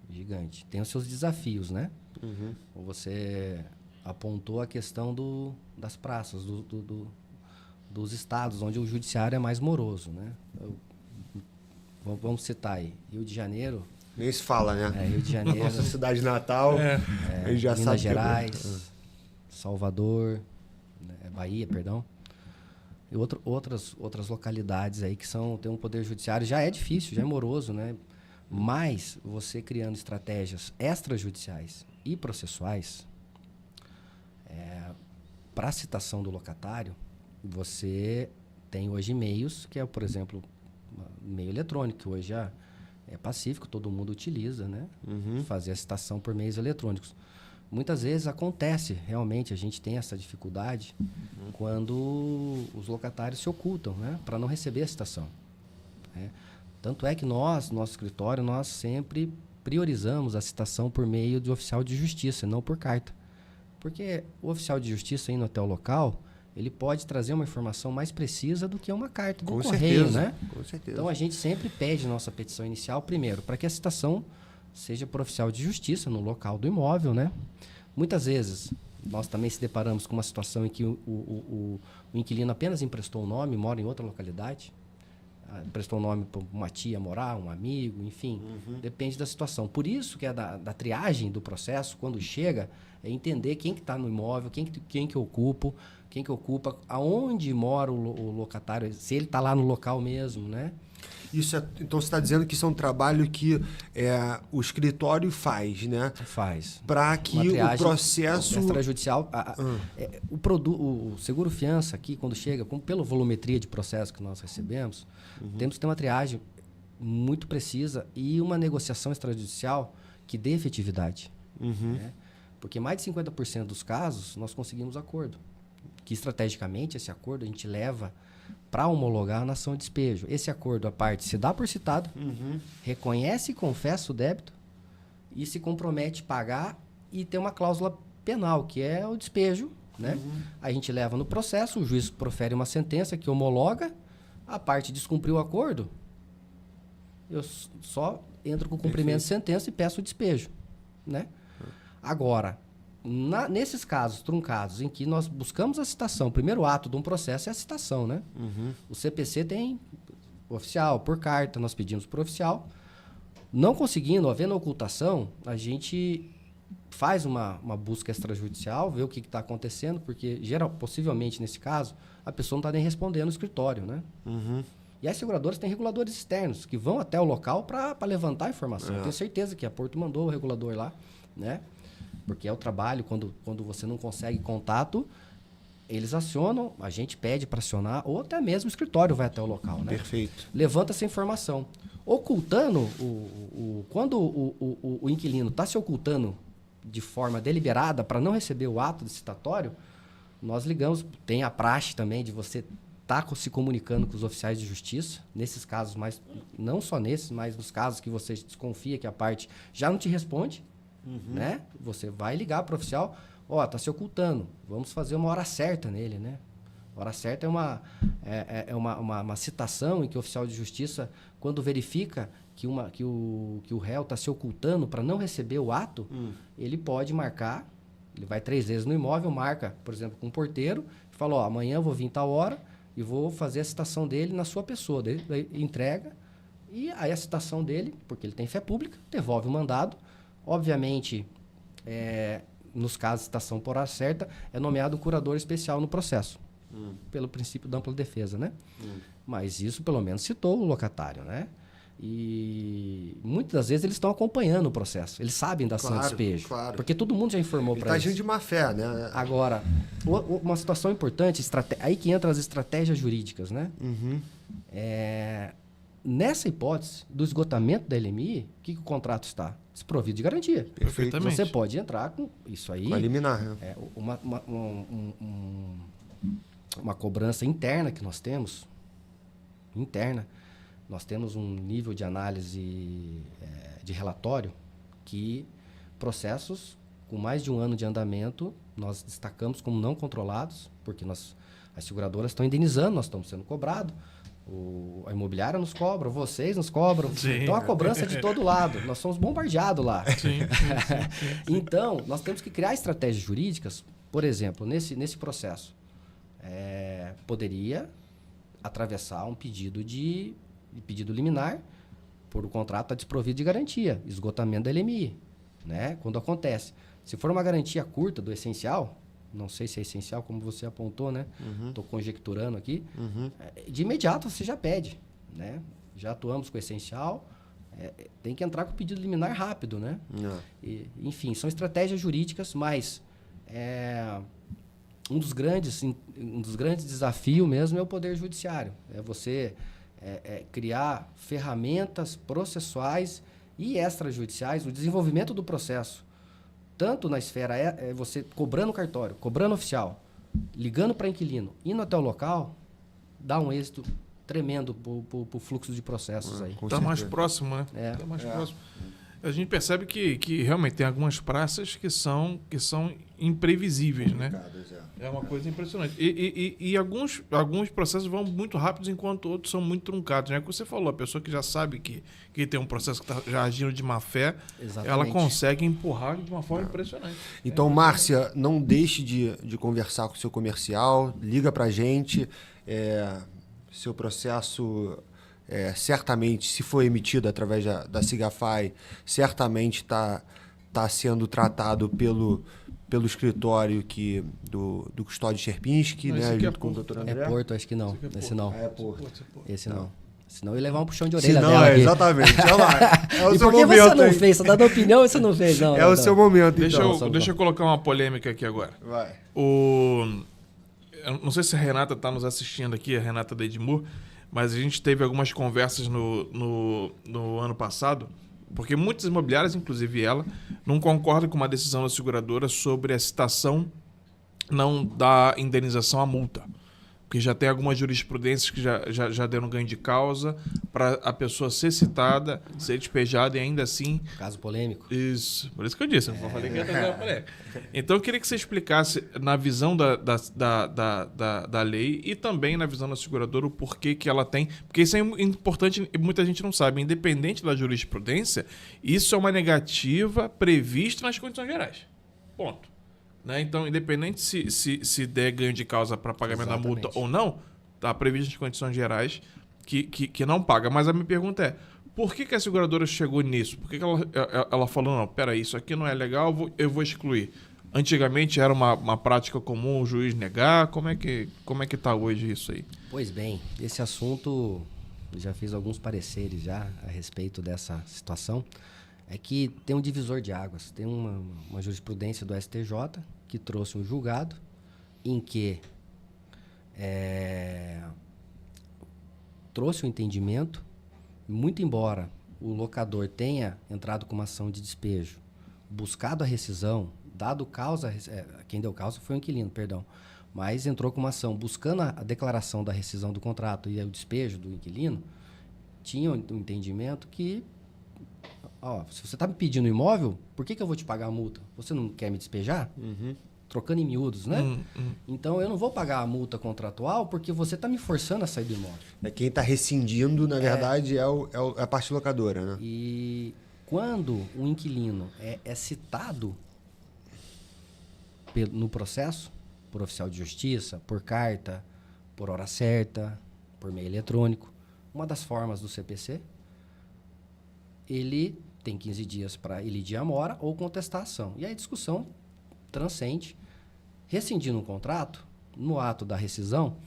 Gigante. Tem os seus desafios, né? Você apontou a questão das praças, dos estados onde o judiciário é mais moroso, né? Vamos citar aí. Rio de Janeiro. Nem se fala, né? Rio de Janeiro. Nossa cidade natal. A gente já Minas sabe Gerais, Salvador, Bahia, perdão. E outras localidades aí que tem um poder judiciário, já é difícil, já é moroso, né? Mas você criando estratégias extrajudiciais e processuais, para a citação do locatário, você tem hoje meios, que é, por exemplo, meio eletrônico, que hoje já é pacífico, todo mundo utiliza, né? Fazer a citação por meios eletrônicos. Muitas vezes acontece, realmente, a gente tem essa dificuldade quando os locatários se ocultam, né, para não receber a citação. Né? Tanto é que nosso escritório, nós sempre priorizamos a citação por meio de oficial de justiça, não por carta. Porque o oficial de justiça indo até o local, ele pode trazer uma informação mais precisa do que uma carta do correio, né? Com certeza. Então, a gente sempre pede nossa petição inicial primeiro, para que a citação seja por oficial de justiça no local do imóvel, né? Muitas vezes, nós também se deparamos com uma situação em que o inquilino apenas emprestou um nome, mora em outra localidade, emprestou um nome para uma tia morar, um amigo, enfim, depende da situação. Por isso que é da triagem do processo, quando chega, é entender quem que está no imóvel, quem que ocupa, aonde mora o locatário, se ele está lá no local mesmo, né? Então, você está dizendo que isso é um trabalho que o escritório faz, né? Faz. Para que o processo extrajudicial... O seguro-fiança aqui, quando chega, pela volumetria de processo que nós recebemos, temos que ter uma triagem muito precisa e uma negociação extrajudicial que dê efetividade. Né? Porque mais de 50% dos casos, nós conseguimos acordo. Que, estrategicamente, esse acordo a gente leva para homologar na ação de despejo. Esse acordo, a parte se dá por citado, reconhece e confessa o débito e se compromete a pagar e tem uma cláusula penal, que é o despejo. Né? A gente leva no processo, o juiz profere uma sentença que homologa, a parte descumpriu o acordo, eu só entro com o cumprimento de sentença e peço o despejo. Né? Agora, nesses casos truncados em que nós buscamos a citação, o primeiro ato de um processo é a citação, né? O CPC tem oficial, por carta, nós pedimos por oficial. Não conseguindo, havendo ocultação, a gente faz uma busca extrajudicial, vê o que está acontecendo, porque possivelmente nesse caso, a pessoa não está nem respondendo no escritório, né? E as seguradoras têm reguladores externos que vão até o local para levantar a informação. Eu tenho certeza que a Porto mandou o regulador lá, né? Porque é o trabalho, quando você não consegue contato, eles acionam, a gente pede para acionar, ou até mesmo o escritório vai até o local, né? Perfeito. Levanta essa informação. Ocultando, quando o inquilino está se ocultando de forma deliberada para não receber o ato de citatório, nós ligamos, tem a praxe também de você estar se comunicando com os oficiais de justiça, nesses casos, mas não só nesses, mas nos casos que você desconfia que a parte já não te responde, né? Você vai ligar para o oficial, tá se ocultando, vamos fazer uma hora certa nele, né? Hora certa é uma citação em que o oficial de justiça, quando verifica que o réu está se ocultando para não receber o ato, ele pode marcar, ele vai 3 vezes no imóvel, marca, por exemplo, com um porteiro, e fala, ó, amanhã eu vou vir tal hora e vou fazer a citação dele na sua pessoa. Daí entrega, e aí a citação dele, porque ele tem fé pública, devolve o mandado. Obviamente, nos casos de citação por hora certa, é nomeado um curador especial no processo, pelo princípio da ampla defesa, né? Mas isso, pelo menos, citou o locatário, né? E muitas das vezes eles estão acompanhando o processo. Eles sabem da ação de despejo. Claro. Porque todo mundo já informou Ele para tá eles. agindo de má fé, né? Agora, uma situação importante, aí que entram as estratégias jurídicas, né? Nessa hipótese do esgotamento da LMI, o que o contrato está? Desprovido de garantia. Perfeitamente. Você pode entrar com isso aí. Vai eliminar, né? Uma cobrança interna que nós temos, nós temos um nível de análise de relatório que processos com mais de 1 ano de andamento nós destacamos como não controlados, porque as seguradoras estão indenizando, nós estamos sendo cobrados, a imobiliária nos cobra, vocês nos cobram. Sim. Então a cobrança é de todo lado, nós somos bombardeados lá. Sim. Então, nós temos que criar estratégias jurídicas, por exemplo, nesse processo. Poderia atravessar um pedido liminar por o contrato estar desprovido de garantia, esgotamento da LMI, né? Quando acontece. Se for uma garantia curta do essencial, não sei se é essencial, como você apontou, né? Estou conjecturando aqui. De imediato você já pede, né? Já atuamos com o essencial, tem que entrar com o pedido liminar rápido, né? Enfim, são estratégias jurídicas, mas um dos grandes desafios mesmo é o Poder Judiciário. É você criar ferramentas processuais e extrajudiciais, o desenvolvimento do processo. Tanto na esfera, você cobrando cartório, cobrando oficial, ligando para inquilino, indo até o local, dá um êxito tremendo para o fluxo de processos aí. Está mais próximo, né? Está mais próximo. A gente percebe que realmente tem algumas praças que são imprevisíveis, né? É uma coisa impressionante. E alguns processos vão muito rápidos, enquanto outros são muito truncados. Né? Como você falou, a pessoa que já sabe que tem um processo que está já agindo de má fé, Exatamente. ela consegue empurrar de uma forma impressionante. Então, Márcia, não deixe de conversar com o seu comercial, liga pra gente. Seu processo, certamente, se for emitido através da Sigafy, certamente está sendo tratado pelo escritório do Custódio Scherpinski, né? Junto com o doutor André. Porto, acho que não. Esse não. Porto. Esse não. Senão eu ia levar um puxão de orelha não, dela aqui. exatamente. Olha lá. É o E seu por que momento você não aí. fez? Você tá dando opinião e você não fez, não. O seu momento, Deixa eu colocar uma polêmica aqui agora. Vai. Eu não sei se a Renata está nos assistindo aqui, a Renata da Edmur, mas a gente teve algumas conversas no ano passado, porque muitas imobiliárias, inclusive ela, não concordam com uma decisão da seguradora sobre a citação não da indenização à multa. Porque já tem algumas jurisprudências que já deram ganho de causa para a pessoa ser citada, ser despejada e ainda assim... Caso polêmico. Isso. Por isso que eu disse. Eu falei que ia trazer uma polêmica. Então, eu queria que você explicasse na visão da lei e também na visão da seguradora o porquê que ela tem... Porque isso é importante e muita gente não sabe. Independente da jurisprudência, isso é uma negativa prevista nas condições gerais. Ponto. Né? Então, independente se der ganho de causa para pagamento da multa ou não, está previsto nas condições gerais que não paga. Mas a minha pergunta é, por que a seguradora chegou nisso? Por que ela falou, não, peraí, isso aqui não é legal, eu vou excluir? Antigamente era uma prática comum o juiz negar, como é que está hoje isso aí? Pois bem, esse assunto, eu já fiz alguns pareceres já a respeito dessa situação, é que tem um divisor de águas, tem uma jurisprudência do STJ que trouxe um julgado em que trouxe um entendimento, muito embora o locador tenha entrado com uma ação de despejo, buscado a rescisão, dado causa, quem deu causa foi o inquilino, perdão, mas entrou com uma ação buscando a declaração da rescisão do contrato e o despejo do inquilino, tinha um entendimento que se você está me pedindo imóvel, por que eu vou te pagar a multa? Você não quer me despejar? trocando em miúdos, né? Então, eu não vou pagar a multa contratual porque você está me forçando a sair do imóvel. Quem está rescindindo, na verdade, é a parte locadora, né? E quando o inquilino é citado no processo, por oficial de justiça, por carta, por hora certa, por meio eletrônico, uma das formas do CPC, ele tem 15 dias para elidir a mora ou contestar a ação. E aí a discussão transcende. Rescindindo um contrato, no ato da rescisão,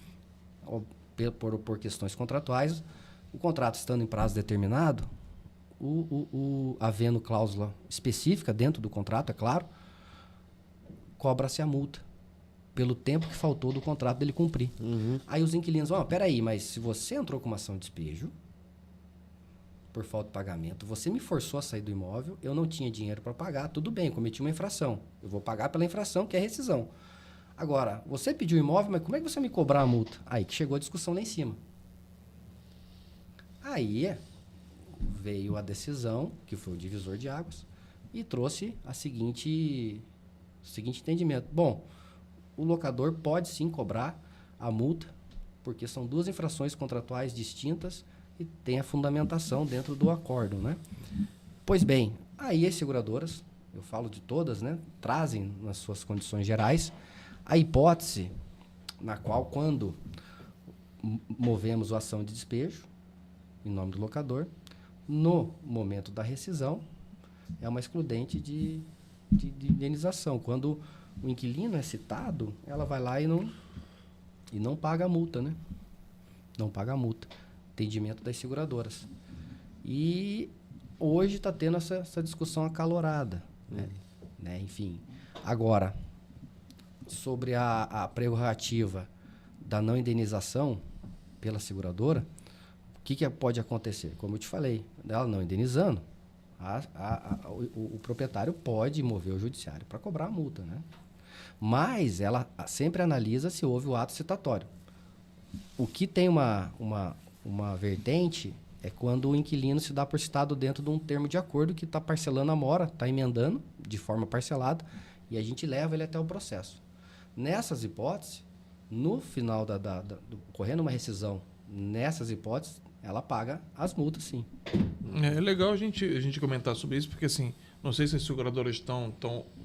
por questões contratuais, o contrato estando em prazo determinado, havendo cláusula específica dentro do contrato, é claro, cobra-se a multa pelo tempo que faltou do contrato dele cumprir. Aí os inquilinos vão, peraí, mas se você entrou com uma ação de despejo por falta de pagamento, você me forçou a sair do imóvel, eu não tinha dinheiro para pagar, tudo bem, cometi uma infração. Eu vou pagar pela infração, que é rescisão. Agora, você pediu o imóvel, mas como é que você vai me cobrar a multa? Aí que chegou a discussão lá em cima. Aí veio a decisão, que foi o divisor de águas, e trouxe o seguinte entendimento. Bom, o locador pode sim cobrar a multa, porque são duas infrações contratuais distintas e tem a fundamentação dentro do acordo, né? Pois bem, aí as seguradoras, eu falo de todas, né, trazem nas suas condições gerais a hipótese na qual, quando movemos a ação de despejo, em nome do locador, no momento da rescisão, é uma excludente de indenização. Quando o inquilino é citado, ela vai lá e não paga a multa, né? Não paga a multa. Entendimento das seguradoras. E hoje está tendo essa discussão acalorada. Né? Enfim, agora, sobre a prerrogativa da não indenização pela seguradora, o que pode acontecer? Como eu te falei, ela não indenizando, o proprietário pode mover o judiciário para cobrar a multa, né? Mas ela sempre analisa se houve o ato citatório. O que tem uma vertente é quando o inquilino se dá por citado dentro de um termo de acordo que está parcelando a mora, está emendando de forma parcelada, e a gente leva ele até o processo. Nessas hipóteses, no final ocorrendo uma rescisão, nessas hipóteses, ela paga as multas, sim. É legal a gente comentar sobre isso, porque assim, não sei se as seguradoras estão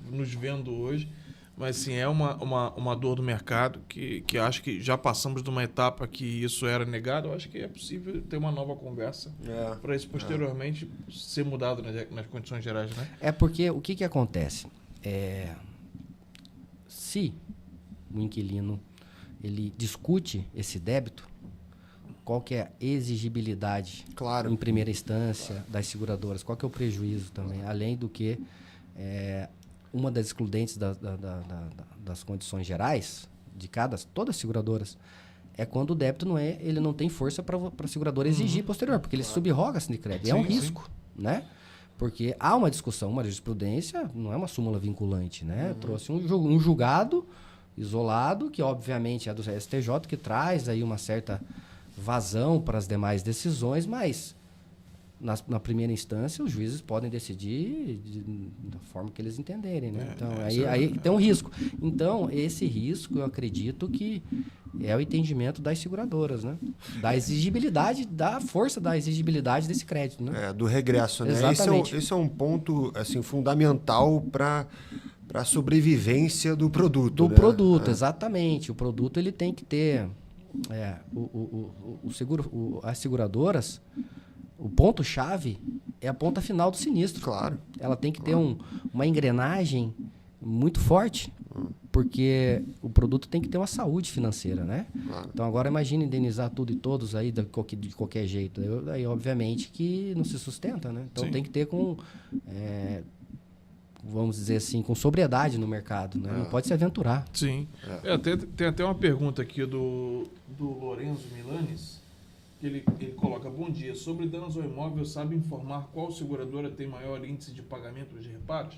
nos vendo hoje, mas sim, é uma dor do mercado que acho que já passamos de uma etapa que isso era negado. Eu acho que é possível ter uma nova conversa para isso posteriormente ser mudado nas condições gerais, né? É porque o que acontece? Se o inquilino ele discute esse débito, qual que é a exigibilidade em primeira instância das seguradoras? Qual que é o prejuízo também? Além do que uma das excludentes das condições gerais de todas as seguradoras é quando o débito ele não tem força para a seguradora exigir posterior, porque ele subroga-se de crédito. É um risco, né? Porque há uma discussão, uma jurisprudência, não é uma súmula vinculante, né? Trouxe um julgado isolado, que obviamente é do STJ, que traz aí uma certa vazão para as demais decisões, mas na primeira instância os juízes podem decidir da forma que eles entenderem, né? Então aí tem um risco. Então esse risco eu acredito que é o entendimento das seguradoras, né? Da exigibilidade, da força da exigibilidade desse crédito, né? Do regresso, né? Exatamente. Esse é um ponto assim fundamental para a sobrevivência do produto. Produto, exatamente. O produto ele tem que ter as seguradoras. O ponto-chave é a ponta final do sinistro. Claro. Ela tem que ter uma engrenagem muito forte, porque o produto tem que ter uma saúde financeira, né? Claro. Então, agora imagine indenizar tudo e todos aí de qualquer jeito. Aí, obviamente, que não se sustenta, né? Então, tem que ter vamos dizer assim, com sobriedade no mercado, né? Não pode se aventurar. Sim. Tem até uma pergunta aqui do Lorenzo Milanes, que ele coloca: bom dia, sobre danos ao imóvel, sabe informar qual seguradora tem maior índice de pagamento de reparos?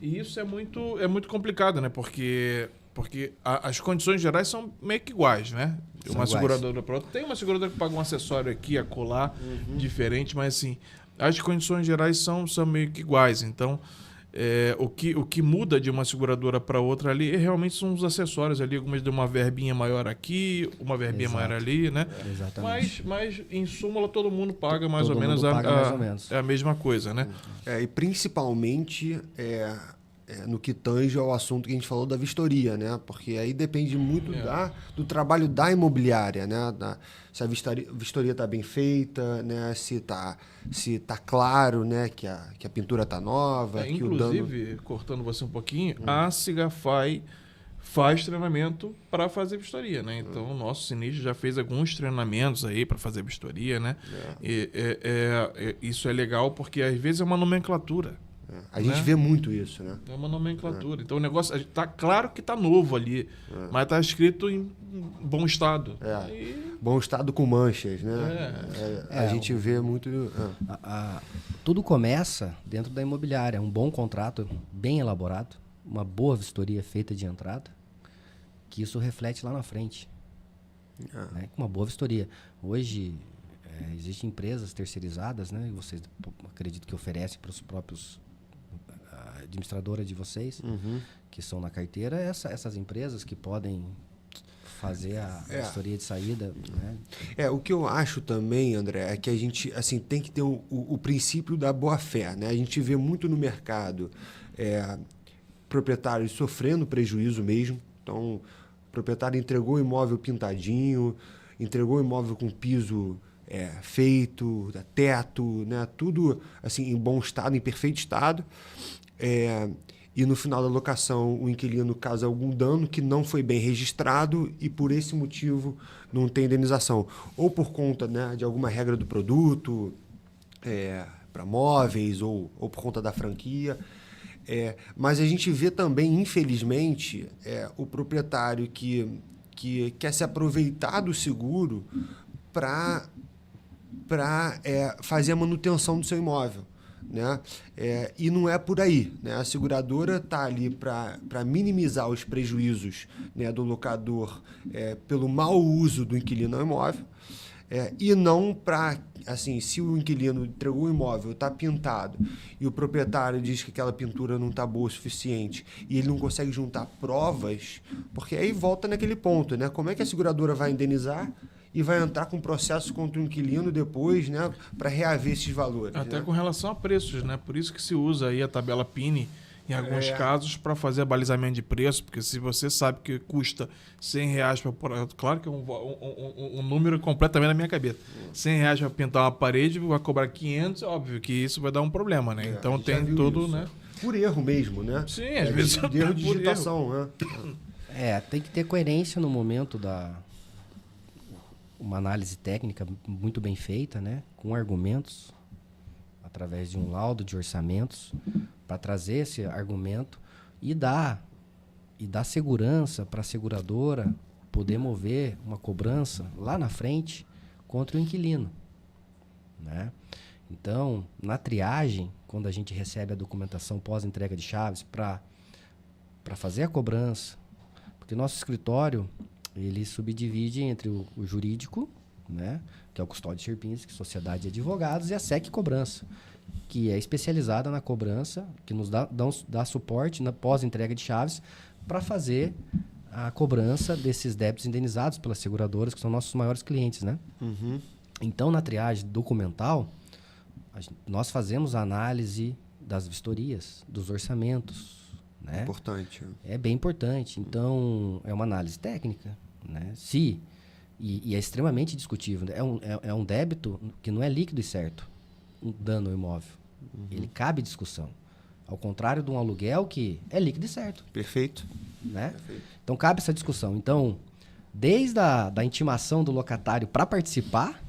E isso é muito complicado, né? Porque as condições gerais são meio que iguais, né? Uma seguradora para outra. Tem uma seguradora que paga um acessório aqui, acolá, diferente, mas assim, as condições gerais são meio que iguais. Então, O que muda de uma seguradora para outra ali realmente são os acessórios ali, algumas de uma verbinha maior aqui, uma verbinha maior ali, né? Exatamente. Mas em súmula todo mundo paga mais Todo ou menos mundo paga mais ou menos. a mesma coisa, né? E principalmente no que tange ao assunto que a gente falou da vistoria, né? Porque aí depende muito do trabalho da imobiliária, né? Se a vistoria está bem feita, né? Se tá claro, né? Que a pintura está nova. Que inclusive, o dano... cortando você um pouquinho, a Sigafy faz treinamento para fazer vistoria, né? Então, o nosso sinistro já fez alguns treinamentos aí para fazer vistoria, né? Isso é legal porque às vezes é uma nomenclatura. A gente vê muito isso, né? É uma nomenclatura. Então o negócio está claro que está novo ali, mas está escrito em bom estado. Bom estado com manchas, né? A gente vê muito... Tudo começa dentro da imobiliária. Um bom contrato bem elaborado, uma boa vistoria feita de entrada, que isso reflete lá na frente. Né? Com uma boa vistoria. Hoje, existem empresas terceirizadas, né? E vocês acredito que oferecem para os próprios administradora de vocês, que são na carteira, essas empresas que podem fazer a vistoria de saída. Né? O que eu acho também, André, é que a gente assim, tem que ter o princípio da boa-fé. Né? A gente vê muito no mercado proprietários sofrendo prejuízo mesmo. Então, o proprietário entregou o imóvel pintadinho, entregou o imóvel com piso feito, teto, né? Tudo assim, em bom estado, em perfeito estado. E no final da locação o inquilino causa algum dano que não foi bem registrado e por esse motivo não tem indenização. Ou por conta, né, de alguma regra do produto, para móveis ou por conta da franquia. Mas a gente vê também, infelizmente, o proprietário que quer se aproveitar do seguro para fazer a manutenção do seu imóvel. Né? E não é por aí. Né? A seguradora está ali para minimizar os prejuízos, né, do locador pelo mau uso do inquilino ao imóvel, e não para, assim, se o inquilino entregou o imóvel, está pintado, e o proprietário diz que aquela pintura não está boa o suficiente, e ele não consegue juntar provas, porque aí volta naquele ponto, né? Como é que a seguradora vai indenizar e vai entrar com processo contra o inquilino depois, né, para reaver esses valores. Até né? com relação a preços, né? Por isso que se usa aí a tabela PINI em alguns casos para fazer abalizamento de preço, porque se você sabe que custa R$100 para... Claro que é um número completamente na minha cabeça. R$100 para pintar uma parede, vai cobrar 500, óbvio que isso vai dar um problema, né? Então tem todo, né? Por erro mesmo, né? Sim, às vezes de erro de digitação, né? Tem que ter coerência no momento uma análise técnica muito bem feita, né? Com argumentos, através de um laudo de orçamentos, para trazer esse argumento e dar segurança para a seguradora poder mover uma cobrança lá na frente contra o inquilino. Né? Então, na triagem, quando a gente recebe a documentação pós-entrega de chaves para fazer a cobrança, porque nosso escritório ele subdivide entre o jurídico, né, que é o Custódio Sierpinski, Sociedade de Advogados, e a SEC Cobrança, que é especializada na cobrança, que nos dá suporte na pós-entrega de chaves para fazer a cobrança desses débitos indenizados pelas seguradoras, que são nossos maiores clientes. Né? Então, na triagem documental, nós fazemos a análise das vistorias, dos orçamentos. Né? Importante. É bem importante. Então, é uma análise técnica. Né? E é extremamente discutível. É um débito que não é líquido e certo, um dano ao imóvel. Ele cabe discussão. Ao contrário de um aluguel que é líquido e certo. Perfeito. Né? Perfeito. Então, cabe essa discussão. Então, desde da intimação do locatário para participar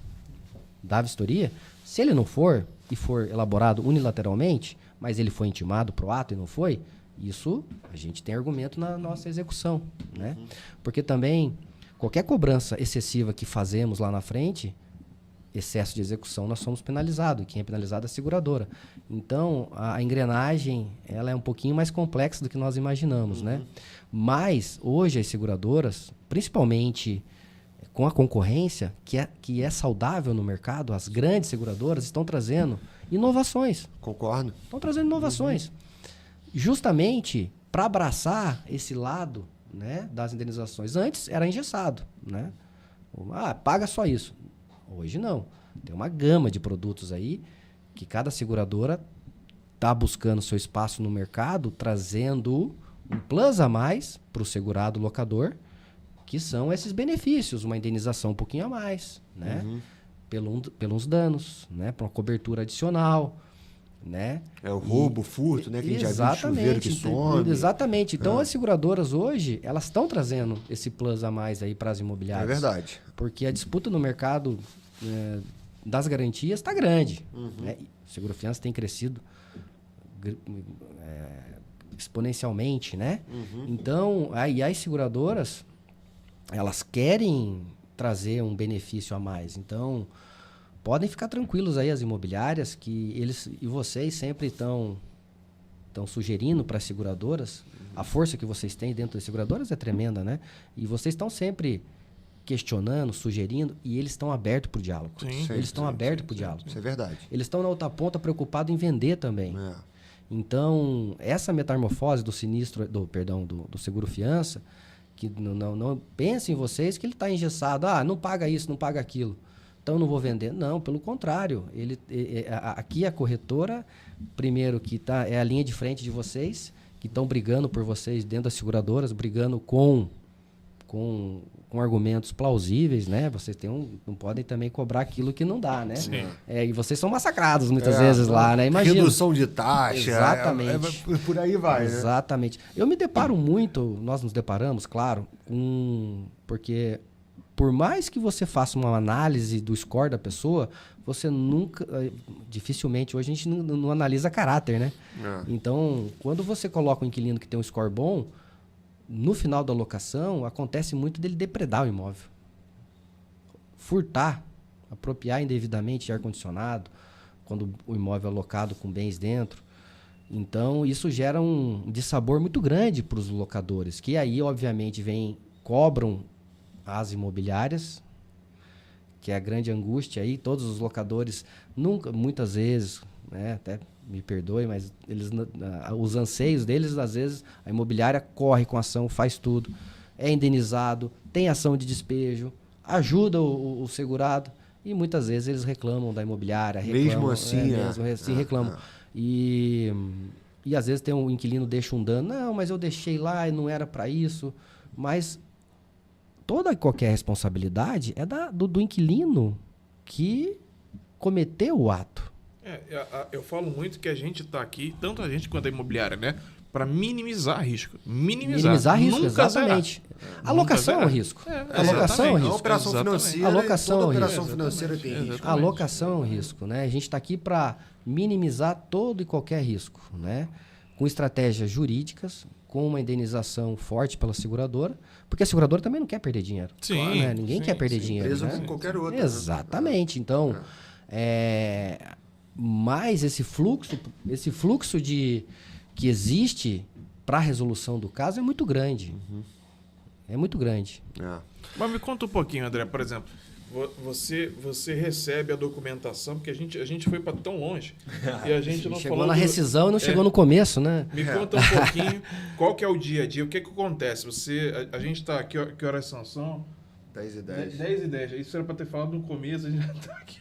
da vistoria, se ele não for e for elaborado unilateralmente, mas ele foi intimado para o ato e não foi, isso a gente tem argumento na nossa execução. Né? Porque também, qualquer cobrança excessiva que fazemos lá na frente, excesso de execução, nós somos penalizados. E quem é penalizado é a seguradora. Então, a engrenagem ela é um pouquinho mais complexa do que nós imaginamos. Né? Mas, hoje, as seguradoras, principalmente com a concorrência, que é saudável no mercado, as grandes seguradoras estão trazendo inovações. Concordo. Estão trazendo inovações. justamente para abraçar esse lado, né, das indenizações. Antes era engessado, né? Paga só isso. Hoje não. Tem uma gama de produtos aí que cada seguradora está buscando seu espaço no mercado, trazendo um plus a mais para o segurado locador, que são esses benefícios, uma indenização um pouquinho a mais, né? Pelos danos, né? Para uma cobertura adicional, né? O roubo, o furto, né? Que a gente já viu, chuveiro que some. Exatamente. Então, as seguradoras hoje, elas estão trazendo esse plus a mais aí para as imobiliárias. É verdade. Porque a disputa no mercado das garantias está grande. Né? O Seguro-Fiança tem crescido exponencialmente, né? Então, aí as seguradoras, elas querem trazer um benefício a mais. Então, podem ficar tranquilos aí as imobiliárias, que eles e vocês sempre estão sugerindo para as seguradoras. A força que vocês têm dentro das seguradoras é tremenda, né? E vocês estão sempre questionando, sugerindo, e eles estão abertos para o diálogo. Eles estão abertos para o diálogo. Isso é verdade. Eles estão na outra ponta preocupados em vender também. Então, essa metamorfose do sinistro, do seguro-fiança, que não pensem vocês que ele está engessado. Não paga isso, não paga aquilo. Então, não vou vender. Não, pelo contrário. Aqui a corretora, primeiro, que é a linha de frente de vocês, que estão brigando por vocês dentro das seguradoras, brigando com argumentos plausíveis, né? Vocês não podem também cobrar aquilo que não dá, né? E vocês são massacrados muitas vezes lá, né? Imagina. Redução de taxa. Exatamente. Por aí vai, Exatamente. Né? Eu me deparo muito, nós nos deparamos, claro, porque por mais que você faça uma análise do score da pessoa, você dificilmente, hoje a gente não analisa caráter, né? Então, quando você coloca um inquilino que tem um score bom, no final da locação, acontece muito dele depredar o imóvel. Furtar, apropriar indevidamente de ar-condicionado, quando o imóvel é alocado com bens dentro. Então, isso gera um dissabor muito grande para os locadores, que aí, obviamente, cobram as imobiliárias, que é a grande angústia aí. Todos os locadores, muitas vezes, né, até me perdoe, mas os anseios deles, às vezes, a imobiliária corre com ação, faz tudo, é indenizado, tem ação de despejo, ajuda o segurado, e muitas vezes eles reclamam da imobiliária, mesmo assim, reclamam. E às vezes tem um inquilino deixa um dano, não, mas eu deixei lá e não era para isso, mas toda e qualquer responsabilidade é do inquilino que cometeu o ato. Eu falo muito que a gente está aqui, tanto a gente quanto a imobiliária, né? Para minimizar risco. Minimizar risco, nunca exatamente. A locação é um risco. A locação é um risco. A operação financeira, toda operação financeira tem risco. A locação é um risco, né? A gente está aqui para minimizar todo e qualquer risco, né? Com estratégias jurídicas, com uma indenização forte pela seguradora, porque a seguradora também não quer perder dinheiro. Sim, claro, né? Ninguém quer perder dinheiro. Empresa né? como qualquer outra. Exatamente. Então, mas esse fluxo que existe para a resolução do caso é muito grande. É muito grande. Mas me conta um pouquinho, André, por exemplo, você recebe a documentação, porque a gente foi para tão longe e a gente não chegou falou na rescisão e não chegou no começo, né? Me conta um pouquinho qual que é o dia a dia, o que acontece? A gente está aqui, que horas são? São 10h10. 10h10. Isso era para ter falado no começo, a gente já está aqui.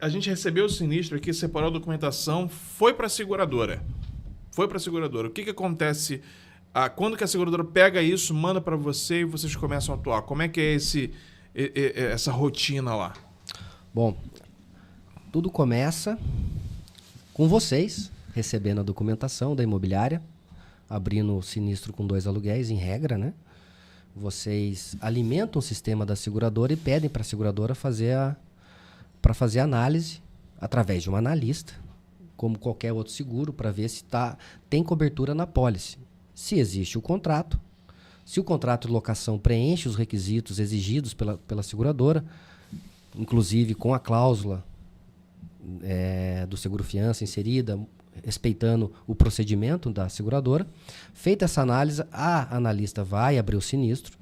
A gente recebeu o sinistro aqui, separou a documentação, foi para a seguradora. O que acontece quando que a seguradora pega isso, manda para você e vocês começam a atuar? Como é que é essa rotina lá? Bom, tudo começa com vocês recebendo a documentação da imobiliária, abrindo o sinistro com 2 aluguéis, em regra, né? Vocês alimentam o sistema da seguradora e pedem para a seguradora fazer a análise através de um analista, como qualquer outro seguro, para ver se tem cobertura na pólice. Se existe o contrato, se o contrato de locação preenche os requisitos exigidos pela seguradora, inclusive com a cláusula do seguro-fiança inserida, respeitando o procedimento da seguradora. Feita essa análise, a analista vai abrir o sinistro,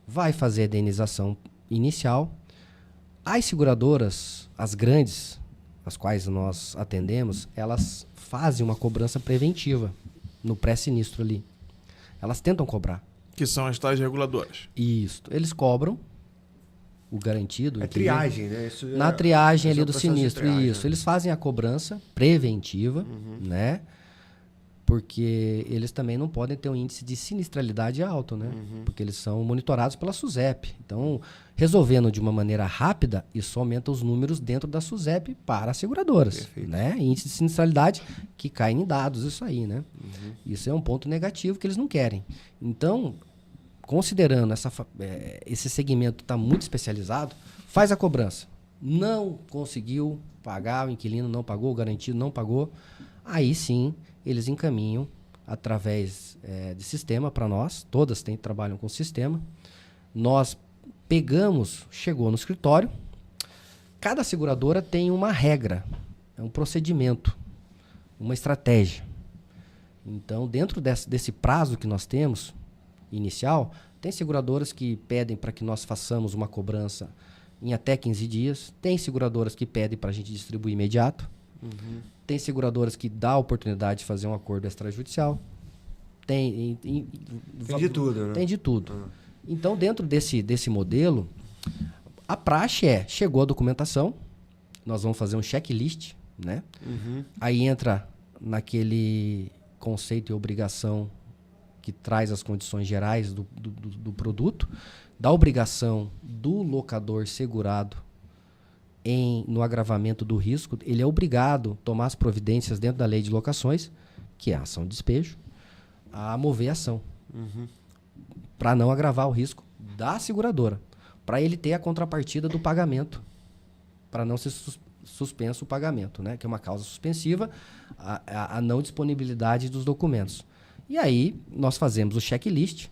vai fazer a indenização inicial. As seguradoras, as grandes, as quais nós atendemos, elas fazem uma cobrança preventiva no pré-sinistro ali. Elas tentam cobrar. Que são as tais reguladoras. Isso. Eles cobram o garantido. É triagem, né? Na triagem ali é o do processo de sinistro. triagem, Isso. né? Eles fazem a cobrança preventiva, né? Porque eles também não podem ter um índice de sinistralidade alto, né? Porque eles são monitorados pela SUSEP. Então, resolvendo de uma maneira rápida, isso aumenta os números dentro da SUSEP para as seguradoras. Perfeito. Né? Índice de sinistralidade que cai em dados, isso aí, né? Isso é um ponto negativo que eles não querem. Então, considerando esse segmento está muito especializado, faz a cobrança. Não conseguiu pagar, o inquilino não pagou, o garantido não pagou, aí sim eles encaminham através de sistema para nós, todas trabalham com sistema, nós pegamos, chegou no escritório, cada seguradora tem uma regra, é um procedimento, uma estratégia. Então, dentro desse prazo que nós temos, inicial, tem seguradoras que pedem para que nós façamos uma cobrança em até 15 dias, tem seguradoras que pedem para a gente distribuir imediato, tem seguradoras que dá a oportunidade de fazer um acordo extrajudicial, tem de tudo, né? Tem de tudo. Então, dentro desse modelo, a praxe chegou a documentação, nós vamos fazer um checklist, né? Aí entra naquele conceito e obrigação que traz as condições gerais do produto, da obrigação do locador segurado no agravamento do risco, ele é obrigado a tomar as providências dentro da lei de locações, que é a ação de despejo, a mover a ação, para não agravar o risco da seguradora, para ele ter a contrapartida do pagamento, para não ser suspenso o pagamento, né? Que é uma causa suspensiva, a não disponibilidade dos documentos. E aí, nós fazemos o checklist,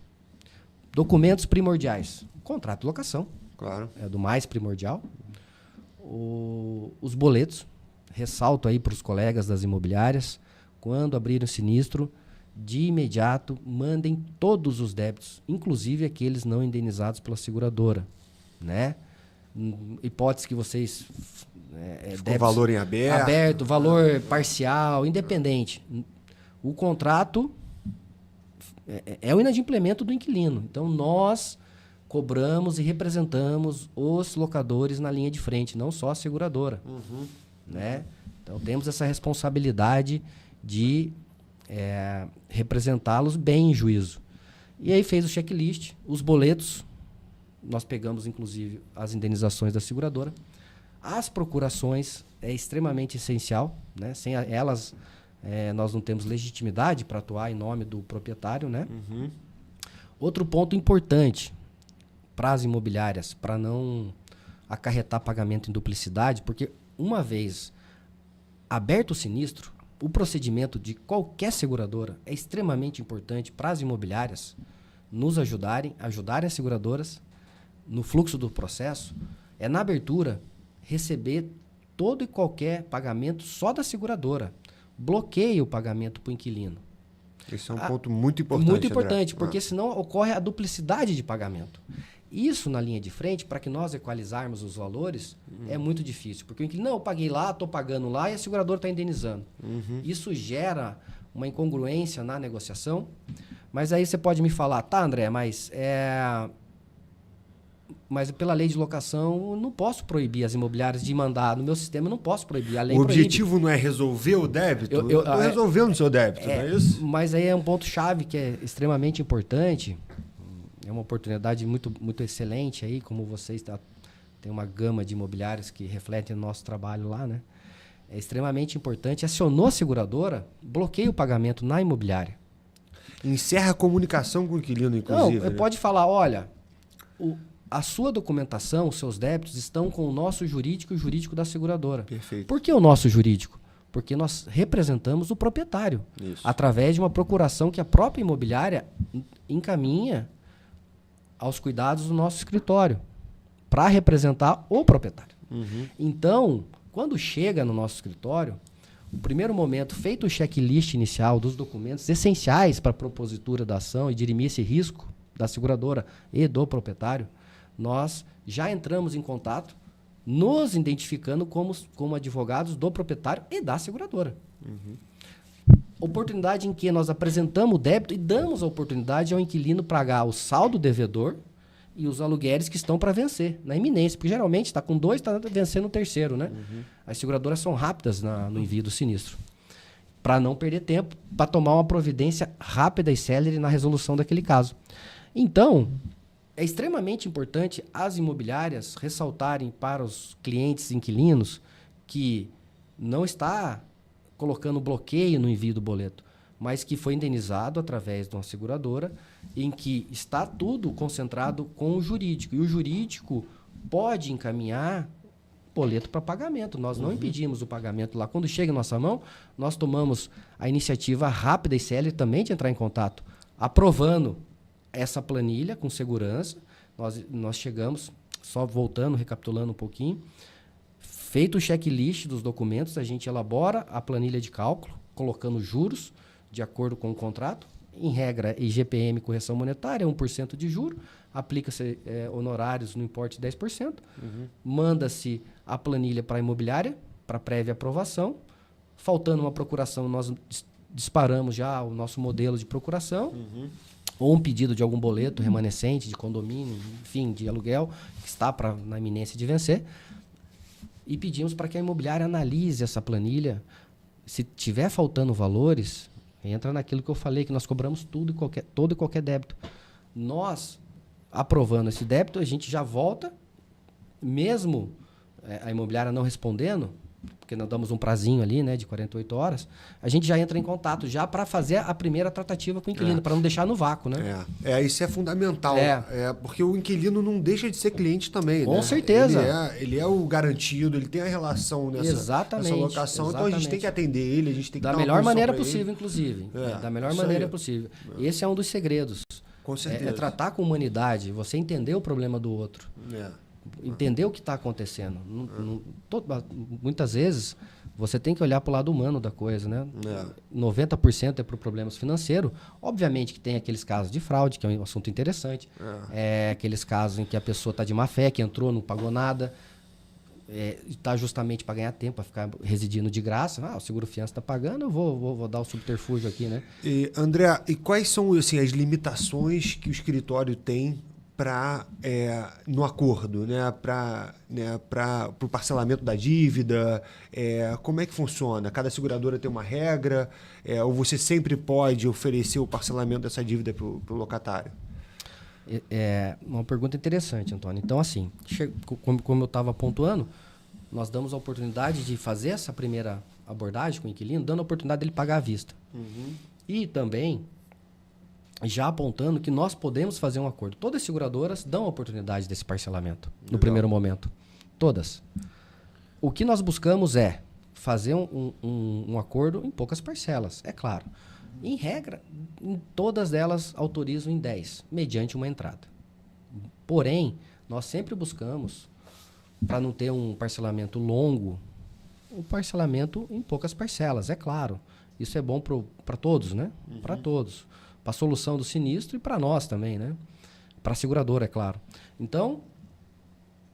documentos primordiais, contrato de locação, Claro. é do mais primordial, os boletos, ressalto aí para os colegas das imobiliárias, quando abrirem o sinistro, de imediato, mandem todos os débitos, inclusive aqueles não indenizados pela seguradora, né? Hipótese que vocês... Ficou valor em aberto. Valor parcial, independente. O contrato é o inadimplemento do inquilino. Então, nós cobramos e representamos os locadores na linha de frente, não só a seguradora. Né? Então, temos essa responsabilidade de representá-los bem em juízo. E aí fez o checklist, os boletos, nós pegamos, inclusive, as indenizações da seguradora. As procurações é extremamente essencial, né? Sem elas, nós não temos legitimidade para atuar em nome do proprietário, né? Outro ponto importante para as imobiliárias, para não acarretar pagamento em duplicidade, porque uma vez aberto o sinistro, o procedimento de qualquer seguradora é extremamente importante para as imobiliárias nos ajudarem as seguradoras no fluxo do processo, na abertura, receber todo e qualquer pagamento só da seguradora. Bloqueia o pagamento para o inquilino. Esse é um ponto muito importante. Muito importante, André. porque senão ocorre a duplicidade de pagamento. Isso na linha de frente, para que nós equalizarmos os valores, é muito difícil. Porque o inquilino, não, eu paguei lá, estou pagando lá e a seguradora está indenizando. Isso gera uma incongruência na negociação. Mas aí você pode me falar, tá, André, mas pela lei de locação, eu não posso proibir as imobiliárias de mandar no meu sistema, eu não posso proibir. A lei o objetivo não é resolver o débito? Eu estou resolvendo o seu débito, não é isso? Mas aí é um ponto-chave que é extremamente importante. É uma oportunidade muito, muito excelente aí, como vocês tem uma gama de imobiliários que refletem o nosso trabalho lá, né? É extremamente importante. Acionou a seguradora, bloqueia o pagamento na imobiliária. Encerra a comunicação com o inquilino, inclusive. Não, pode falar, olha, a sua documentação, os seus débitos estão com o nosso jurídico e o jurídico da seguradora. Perfeito. Por que o nosso jurídico? Porque nós representamos o proprietário. Isso. Através de uma procuração que a própria imobiliária encaminha aos cuidados do nosso escritório para representar o proprietário. Então, quando chega no nosso escritório, o primeiro momento, feito o checklist inicial dos documentos essenciais para a propositura da ação e dirimir esse risco da seguradora e do proprietário, nós já entramos em contato nos identificando como advogados do proprietário e da seguradora. Oportunidade em que nós apresentamos o débito e damos a oportunidade ao inquilino pagar o saldo devedor e os aluguéis que estão para vencer, na iminência. Porque geralmente está com 2, está vencendo o terceiro, né? As seguradoras são rápidas no envio do sinistro. Para não perder tempo, para tomar uma providência rápida e célere na resolução daquele caso. Então, é extremamente importante as imobiliárias ressaltarem para os clientes inquilinos que não está colocando bloqueio no envio do boleto, mas que foi indenizado através de uma seguradora, em que está tudo concentrado com o jurídico. E o jurídico pode encaminhar boleto para pagamento. Nós não impedimos o pagamento lá. Quando chega em nossa mão, nós tomamos a iniciativa rápida e célere também de entrar em contato, aprovando essa planilha com segurança. Nós chegamos, só voltando, recapitulando um pouquinho, feito o checklist dos documentos, a gente elabora a planilha de cálculo, colocando juros de acordo com o contrato. Em regra, IGPM, correção monetária, 1% de juro, aplica-se honorários no importe de 10%, manda-se a planilha para a imobiliária, para prévia aprovação. Faltando uma procuração, nós disparamos já o nosso modelo de procuração, ou um pedido de algum boleto remanescente, de condomínio, enfim, de aluguel, que está na iminência de vencer. E pedimos para que a imobiliária analise essa planilha. Se tiver faltando valores, entra naquilo que eu falei, que nós cobramos todo e qualquer débito. Nós, aprovando esse débito, a gente já volta, mesmo a imobiliária não respondendo, porque nós damos um prazinho ali, né, de 48 horas, a gente já entra em contato já para fazer a primeira tratativa com o inquilino, para não deixar no vácuo, né? Isso é fundamental. Porque o inquilino não deixa de ser cliente também, com né? certeza. Ele é o garantido, ele tem a relação nessa locação, então a gente tem que atender ele, a gente tem que da dar uma melhor maneira pra possível, ele. inclusive. Da melhor maneira possível. Esse é um dos segredos. Com certeza. É tratar com humanidade, você entender o problema do outro. Entender o que está acontecendo. Muitas vezes você tem que olhar para o lado humano da coisa, né? 90% é para problemas financeiros. Obviamente que tem aqueles casos de fraude, que é um assunto interessante. Aqueles casos em que a pessoa está de má fé, que entrou, não pagou nada, está justamente para ganhar tempo, para ficar residindo de graça. O seguro-fiança está pagando, eu vou dar o subterfúgio aqui, né? André, e quais são as limitações que o escritório tem no acordo, né, para o parcelamento da dívida? Como é que funciona? Cada seguradora tem uma regra? Ou você sempre pode oferecer o parcelamento dessa dívida para o locatário? É uma pergunta interessante, Antônio. Então, assim, como eu estava pontuando, nós damos a oportunidade de fazer essa primeira abordagem com o inquilino, dando a oportunidade dele pagar à vista. E também já apontando que nós podemos fazer um acordo. Todas as seguradoras dão a oportunidade desse parcelamento no primeiro momento. Todas. O que nós buscamos é fazer um acordo em poucas parcelas, é claro. Em regra, todas elas autorizam em 10, mediante uma entrada. Porém, nós sempre buscamos, para não ter um parcelamento longo, um parcelamento em poucas parcelas, é claro. Isso é bom para todos, né? Para todos. Para a solução do sinistro e para nós também, né? Para a seguradora, é claro. Então,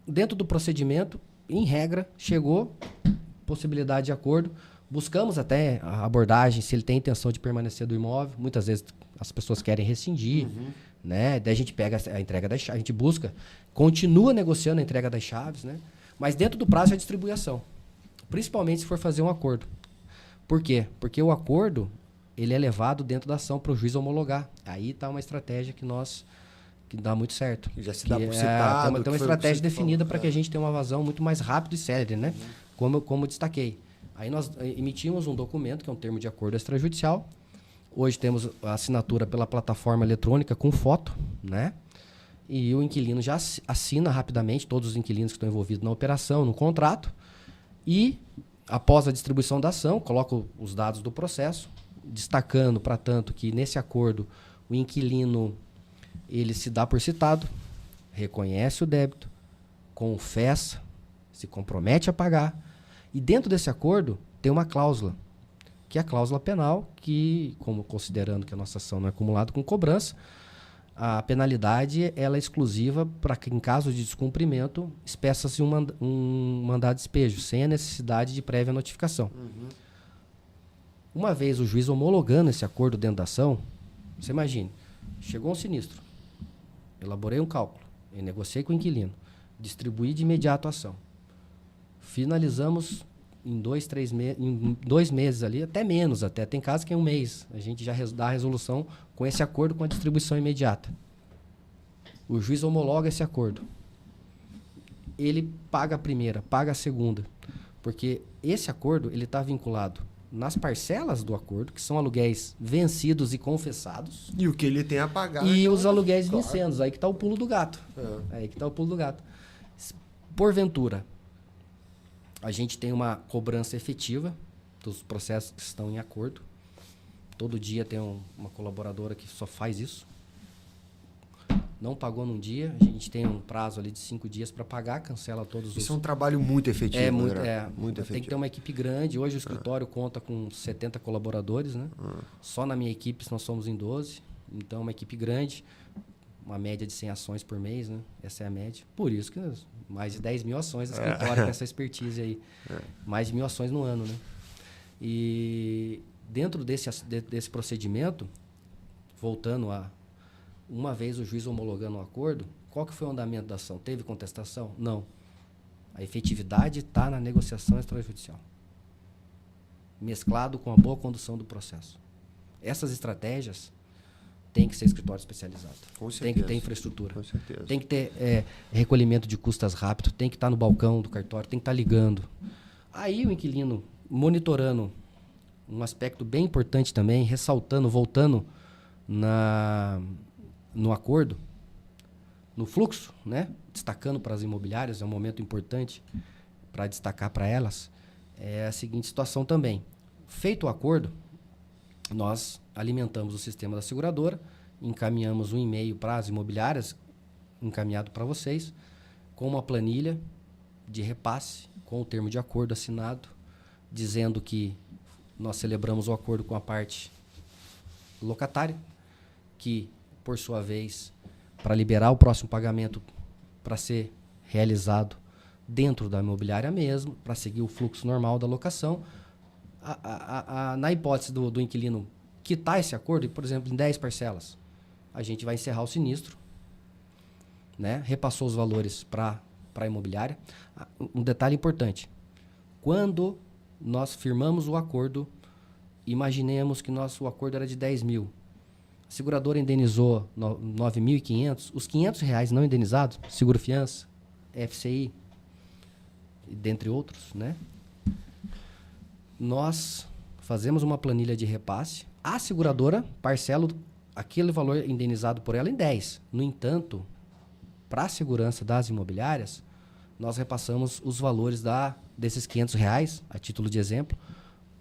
dentro do procedimento, em regra, chegou possibilidade de acordo. Buscamos até a abordagem, se ele tem intenção de permanecer do imóvel. Muitas vezes as pessoas querem rescindir, né? Daí a gente pega a entrega das chaves, a gente busca, continua negociando a entrega das chaves, né? Mas dentro do prazo é a distribuição. Principalmente se for fazer um acordo. Por quê? Porque o acordo ele é levado dentro da ação para o juiz homologar. Aí está uma estratégia que dá muito certo. Já se dá por citado. Tem uma estratégia definida para que a gente tenha uma vazão muito mais rápida e célere, né? Como eu destaquei. Aí nós emitimos um documento, que é um termo de acordo extrajudicial. Hoje temos a assinatura pela plataforma eletrônica com foto, né? E o inquilino já assina rapidamente, todos os inquilinos que estão envolvidos na operação, no contrato. E, após a distribuição da ação, coloco os dados do processo, destacando, para tanto, que nesse acordo o inquilino ele se dá por citado, reconhece o débito, confessa, se compromete a pagar. E dentro desse acordo tem uma cláusula, que é a cláusula penal, que, como considerando que a nossa ação não é acumulada com cobrança, a penalidade ela é exclusiva para que, em caso de descumprimento, expeça-se um mandado de despejo, sem a necessidade de prévia notificação. Uma vez o juiz homologando esse acordo dentro da ação, você imagine, chegou um sinistro, elaborei um cálculo, eu negociei com o inquilino, distribuí de imediato a ação. Finalizamos em 2 meses ali, até menos até. Tem casos que é 1 mês. A gente já dá a resolução com esse acordo com a distribuição imediata. O juiz homologa esse acordo. Ele paga a primeira, paga a segunda. Porque esse acordo ele está vinculado nas parcelas do acordo, que são aluguéis vencidos e confessados. E o que ele tem a pagar. E os aluguéis vencidos. Aí que está o pulo do gato. Aí que está o pulo do gato. Porventura, a gente tem uma cobrança efetiva dos processos que estão em acordo. Todo dia tem uma colaboradora que só faz isso. Não pagou num dia, a gente tem um prazo ali de 5 dias para pagar, cancela todos os... Isso é um trabalho muito efetivo. Muito efetivo. Tem que ter uma equipe grande. Hoje o escritório conta com 70 colaboradores, né? Só na minha equipe nós somos em 12. Então, uma equipe grande, uma média de 100 ações por mês, né? Essa é a média. Por isso que mais de 10 mil ações no escritório com essa expertise aí. Mais de 1.000 ações no ano, né? E dentro desse procedimento, voltando a... Uma vez o juiz homologando o acordo, qual que foi o andamento da ação? Teve contestação? Não. A efetividade está na negociação extrajudicial. Mesclado com a boa condução do processo. Essas estratégias tem que ser escritório especializado. Com certeza. Tem que ter infraestrutura. Com certeza. Tem que ter recolhimento de custas rápido, tem que estar no balcão do cartório, tem que estar ligando. Aí o inquilino monitorando um aspecto bem importante também, ressaltando, voltando no acordo, no fluxo, né? Destacando para as imobiliárias, é um momento importante para destacar para elas, é a seguinte situação também. Feito o acordo, nós alimentamos o sistema da seguradora, encaminhamos um e-mail para as imobiliárias, encaminhado para vocês, com uma planilha de repasse, com o termo de acordo assinado, dizendo que nós celebramos o acordo com a parte locatária, que, por sua vez, para liberar o próximo pagamento para ser realizado dentro da imobiliária mesmo, para seguir o fluxo normal da locação, na hipótese do inquilino quitar esse acordo, por exemplo, em 10 parcelas, a gente vai encerrar o sinistro, né? Repassou os valores para a imobiliária. Um detalhe importante, quando nós firmamos o acordo, imaginemos que o acordo era de 10 mil, a seguradora indenizou 9.500, os R$500 não indenizados, seguro-fiança, FCI, dentre outros, né? Nós fazemos uma planilha de repasse, a seguradora parcela aquele valor indenizado por ela em 10. No entanto, para a segurança das imobiliárias, nós repassamos os valores desses R$500, a título de exemplo,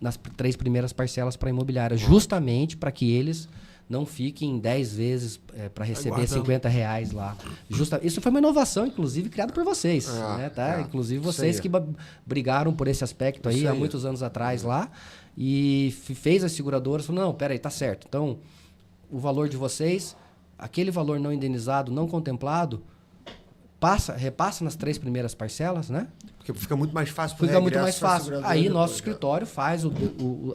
nas 3 primeiras parcelas para a imobiliária, justamente para que eles não fiquem 10 vezes para receber R$50 lá. Isso foi uma inovação, inclusive, criada por vocês. Né, tá? Inclusive vocês que brigaram por esse aspecto aí há muitos anos atrás lá. E fez as seguradoras, falou, não, peraí, tá certo. Então, o valor de vocês, aquele valor não indenizado, não contemplado, repassa nas 3 primeiras parcelas, né? Porque fica muito mais fácil. Fica muito mais fácil. Aí nosso escritório faz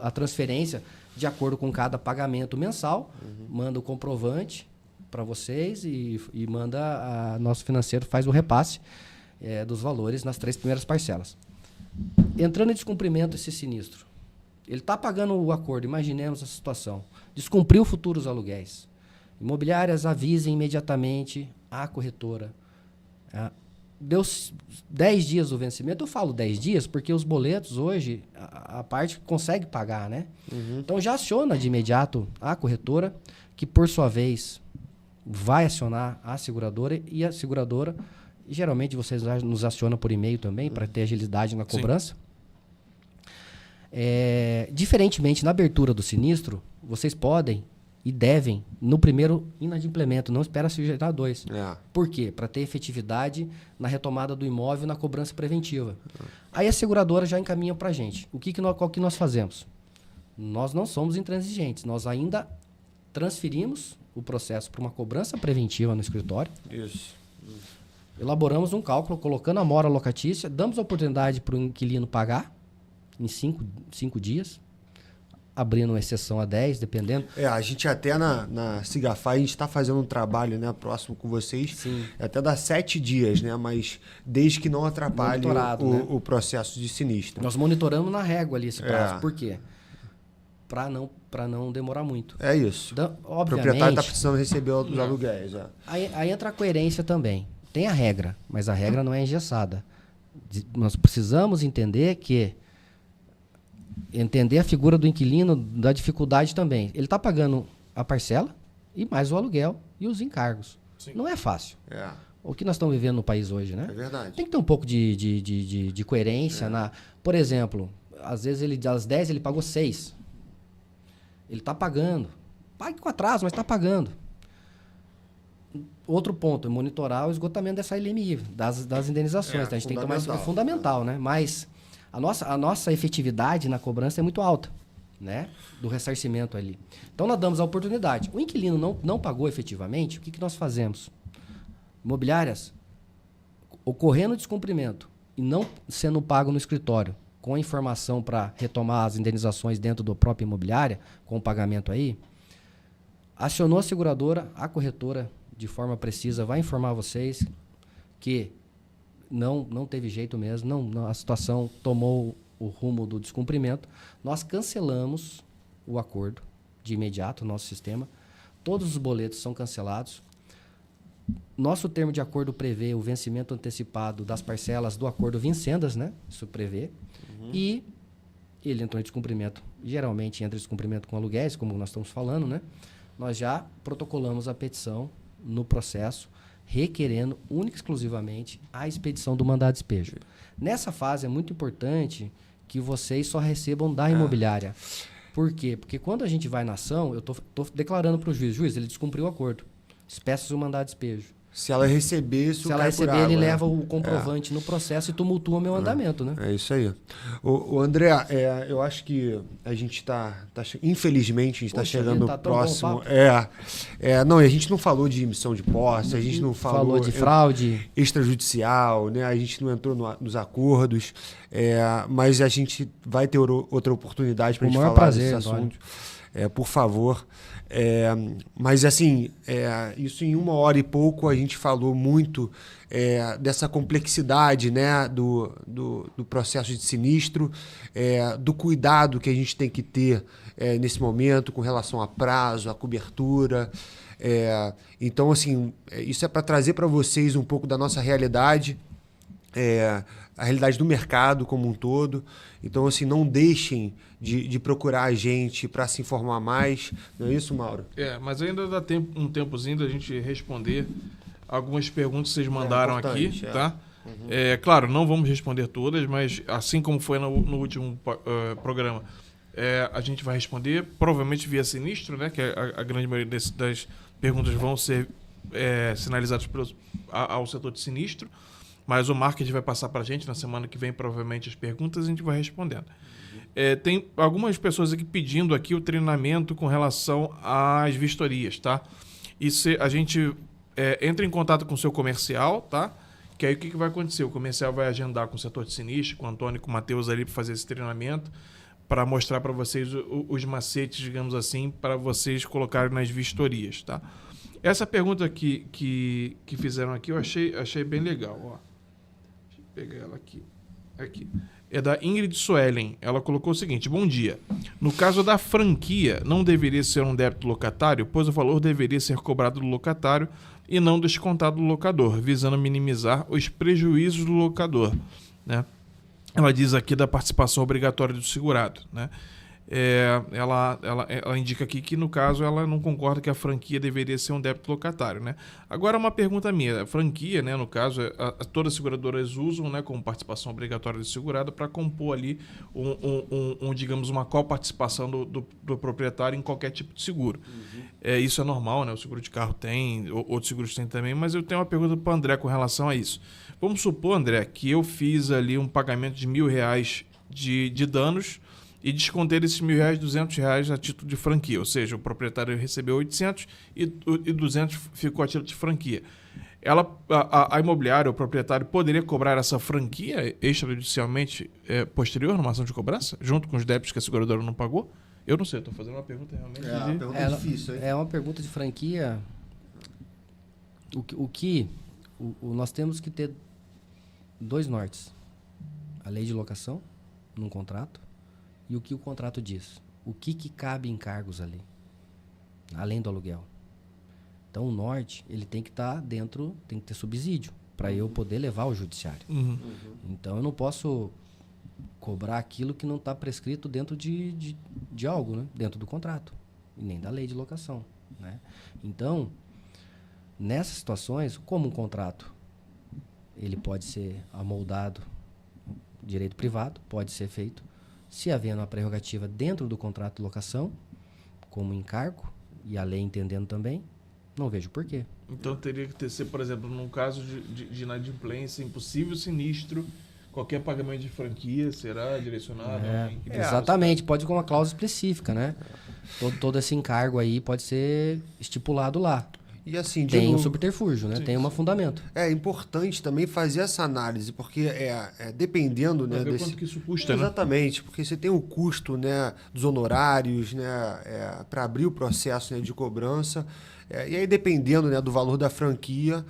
a transferência de acordo com cada pagamento mensal, manda o comprovante para vocês e manda nosso financeiro faz o repasse dos valores nas 3 primeiras parcelas. Entrando em descumprimento esse sinistro, ele está pagando o acordo, imaginemos a situação, descumpriu futuros aluguéis. Imobiliárias avisem imediatamente a corretora. Deu 10 dias do vencimento, eu falo 10 dias porque os boletos hoje, a parte consegue pagar, né? Então já aciona de imediato a corretora, que por sua vez vai acionar a seguradora, e a seguradora, geralmente vocês nos acionam por e-mail também, para ter agilidade na cobrança. Diferentemente, na abertura do sinistro, vocês podem e devem, no primeiro inadimplemento, não espera se gerar 2. Por quê? Para ter efetividade na retomada do imóvel na cobrança preventiva. Aí a seguradora já encaminha para a gente. Qual que nós fazemos? Nós não somos intransigentes, nós ainda transferimos o processo para uma cobrança preventiva no escritório. Isso. Elaboramos um cálculo, colocando a mora locatícia, damos a oportunidade para o inquilino pagar em 5 dias, abrindo uma exceção a 10, dependendo. A gente até na Sigafy, a gente está fazendo um trabalho, né, próximo com vocês, Sim. até dá 7 dias, né, mas desde que não atrapalhe Monitorado, o processo de sinistro. Nós monitoramos na régua ali esse prazo. Por quê? Para não demorar muito. É isso. O Obviamente, proprietário está precisando receber os aluguéis. Aí entra a coerência também. Tem a regra, mas a regra não é engessada. Nós precisamos entender a figura do inquilino, da dificuldade também. Ele está pagando a parcela e mais o aluguel e os encargos. Sim. Não é fácil. O que nós estamos vivendo no país hoje, né? É verdade. Tem que ter um pouco de coerência. Por exemplo, às vezes ele das 10 ele pagou 6. Ele está pagando. Pague com atraso, mas está pagando. Outro ponto, é monitorar o esgotamento dessa LMI, das indenizações. Então, a gente tem que tomar isso, é fundamental, né? Mas a nossa efetividade na cobrança é muito alta, né? Do ressarcimento ali. Então, nós damos a oportunidade. O inquilino não pagou efetivamente, o que nós fazemos? Imobiliárias, ocorrendo descumprimento e não sendo pago no escritório, com a informação para retomar as indenizações dentro do próprio imobiliária, com o pagamento aí, acionou a seguradora, a corretora, de forma precisa, vai informar vocês que não teve jeito mesmo, a situação tomou o rumo do descumprimento. Nós cancelamos o acordo de imediato, nosso sistema. Todos os boletos são cancelados. Nosso termo de acordo prevê o vencimento antecipado das parcelas do acordo vincendas, né? Isso prevê. E ele entrou em descumprimento. Geralmente entra em descumprimento com aluguéis, como nós estamos falando, né? Nós já protocolamos a petição no processo, requerendo única e exclusivamente a expedição do mandado de despejo. Nessa fase é muito importante que vocês só recebam da imobiliária. Por quê? Porque quando a gente vai na ação, eu estou declarando para o juiz, ele descumpriu o acordo. Despeça o mandado de despejo. Se ela receber, isso Se ela cai por receber, água, ele né? leva o comprovante no processo e tumultua meu andamento, né? É isso aí. O André, eu acho que a gente está infelizmente, a gente está chegando tá no tão bom o próximo. papo. Não, a gente não falou de emissão de posse, a gente não falou de fraude. Extrajudicial, né? A gente não entrou nos acordos, mas a gente vai ter outra oportunidade para a gente falar prazer, desse assunto. Por favor. Mas assim, isso em 1 hora e pouco a gente falou muito dessa complexidade, né, do processo de sinistro, do cuidado que a gente tem que ter nesse momento com relação a prazo, a cobertura. Então, assim, isso é para trazer para vocês um pouco da nossa realidade, a realidade do mercado como um todo. Então, assim, não deixem de procurar a gente para se informar mais. Não é isso, Mauro? Mas ainda dá um tempozinho da gente responder algumas perguntas que vocês mandaram aqui, tá? Claro, não vamos responder todas, mas assim como foi no último programa, a gente vai responder, provavelmente via sinistro, né? Que a grande maioria das perguntas vão ser sinalizadas ao setor de sinistro. Mas o marketing vai passar para a gente na semana que vem, provavelmente, as perguntas, a gente vai respondendo. Tem algumas pessoas aqui pedindo aqui o treinamento com relação às vistorias, tá? A gente entra em contato com o seu comercial, tá? Que aí o que vai acontecer? O comercial vai agendar com o setor de sinistro, com o Antônio e com o Matheus ali para fazer esse treinamento, para mostrar para vocês os macetes, digamos assim, para vocês colocarem nas vistorias, tá? Essa pergunta que fizeram aqui eu achei bem legal, ó. Pegar ela aqui. É da Ingrid Suelen. Ela colocou o seguinte: bom dia. No caso da franquia, não deveria ser um débito locatário, pois o valor deveria ser cobrado do locatário e não descontado do locador, visando minimizar os prejuízos do locador, né? Ela diz aqui da participação obrigatória do segurado, né? Ela indica aqui que, no caso, ela não concorda que a franquia deveria ser um débito locatário, né? Agora, uma pergunta minha. A franquia, né, no caso, todas as seguradoras usam, né, como participação obrigatória do segurado para compor ali, digamos, uma coparticipação do proprietário em qualquer tipo de seguro. Isso é normal, né? O seguro de carro tem, outros seguros têm também, mas eu tenho uma pergunta para o André com relação a isso. Vamos supor, André, que eu fiz ali um pagamento de R$1.000 de danos e desconter esses R$ 1.000, R$ 200 a título de franquia. Ou seja, o proprietário recebeu 800 e 200 ficou a título de franquia. A imobiliária, o proprietário, poderia cobrar essa franquia extrajudicialmente posterior numa ação de cobrança, junto com os débitos que a seguradora não pagou? Eu não sei, estou fazendo uma pergunta realmente... É uma pergunta difícil, hein? É uma pergunta de franquia. Nós temos que ter 2 nortes. A lei de locação, num contrato, e o que o contrato diz. O que cabe em encargos ali, além do aluguel. Então, o norte, ele tem que estar dentro, tem que ter subsídio, para eu poder levar ao judiciário. Então, eu não posso cobrar aquilo que não está prescrito dentro de algo, né? Dentro do contrato, e nem da lei de locação, né? Então, nessas situações, como um contrato, ele pode ser amoldado, direito privado, pode ser feito, se havendo uma prerrogativa dentro do contrato de locação, como encargo, e a lei entendendo também, não vejo porquê. Então teria que ser, por exemplo, num caso de inadimplência, impossível sinistro, qualquer pagamento de franquia será direcionado? Exatamente, pode com uma cláusula específica, né? Todo esse encargo aí pode ser estipulado lá. E assim, tem um subterfúgio, né? Sim, tem um fundamento. É importante também fazer essa análise, porque dependendo, né, ver quanto que isso custa, né? Exatamente, porque você tem o custo, né, dos honorários, né, para abrir o processo, né, de cobrança, e aí dependendo, né, do valor da franquia,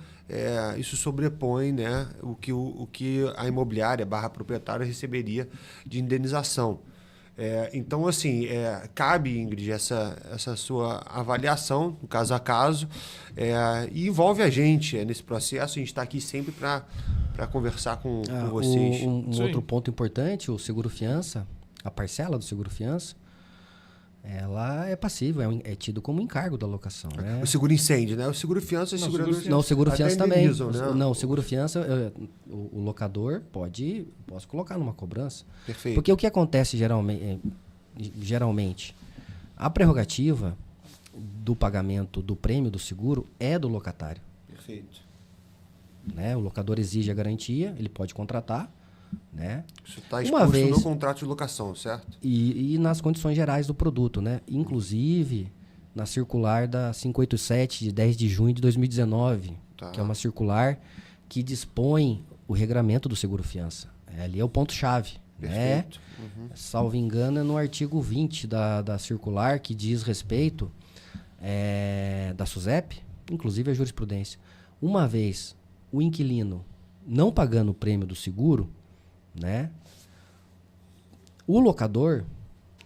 isso sobrepõe, né, o que a imobiliária / proprietária receberia de indenização. Então, assim, cabe, Ingrid, essa sua avaliação, no caso a caso, e envolve a gente nesse processo. A gente está aqui sempre para conversar com vocês. Um outro ponto importante, o seguro-fiança, a parcela do seguro-fiança, ela é passível, é tido como encargo da locação. Né? O seguro-incêndio, né? O seguro-fiança... Não, o seguro-fiança também. Né? Não, o seguro-fiança, o locador posso colocar numa cobrança. Perfeito. Porque o que acontece geralmente, a prerrogativa do pagamento do prêmio do seguro é do locatário. Perfeito. Né? O locador exige a garantia, ele pode contratar, né? Isso está exposto no contrato de locação, certo? E nas condições gerais do produto, né? Inclusive na circular da 587 de 10 de junho de 2019, que é uma circular que dispõe o regramento do seguro-fiança. Ali é o ponto-chave. Né? Salvo engano, é no artigo 20 da circular, que diz respeito da SUSEP, inclusive a jurisprudência. Uma vez o inquilino não pagando o prêmio do seguro, né, o locador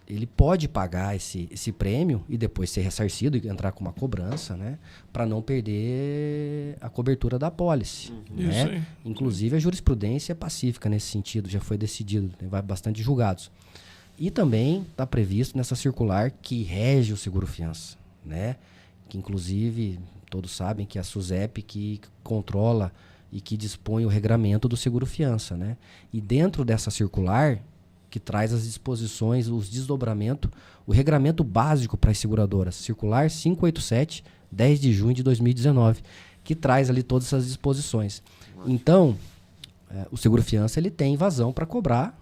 ele pode pagar esse prêmio e depois ser ressarcido e entrar com uma cobrança, né, para não perder a cobertura da apólice. Né? Inclusive a jurisprudência é pacífica nesse sentido, já foi decidido, tem bastante julgados. E também está previsto nessa circular que rege o seguro-fiança, né, que inclusive todos sabem que é a SUSEP que controla e que dispõe o regramento do seguro-fiança, né? E dentro dessa circular, que traz as disposições, os desdobramentos, o regramento básico para as seguradoras, circular 587, 10 de junho de 2019, que traz ali todas essas disposições. Então, o seguro-fiança ele tem vazão para cobrar,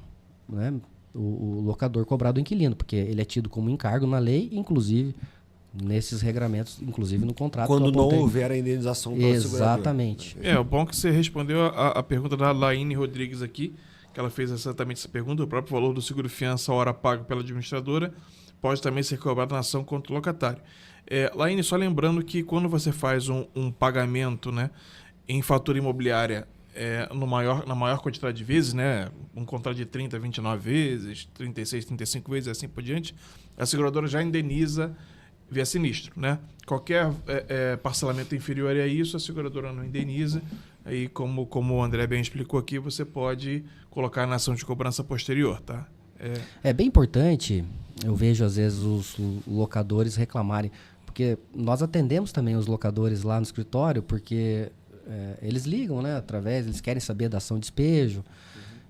né, o locador cobrar do inquilino, porque ele é tido como encargo na lei, inclusive nesses regramentos, inclusive no contrato. Quando não houver a indenização pela seguradora. Exatamente. O bom que você respondeu a pergunta da Laine Rodrigues aqui, que ela fez exatamente essa pergunta. O próprio valor do seguro-fiança, a hora pago pela administradora, pode também ser cobrado na ação contra o locatário. Laine, só lembrando que quando você faz um pagamento, né, em fatura imobiliária na maior quantidade de vezes, né, um contrato de 30, 29 vezes, 36, 35 vezes e assim por diante, a seguradora já indeniza via sinistro, né? Qualquer parcelamento inferior a isso, a seguradora não indeniza. Aí, como o André bem explicou aqui, você pode colocar na ação de cobrança posterior, tá? É bem importante, eu vejo às vezes os locadores reclamarem, porque nós atendemos também os locadores lá no escritório, porque eles ligam, né? Eles querem saber da ação de despejo.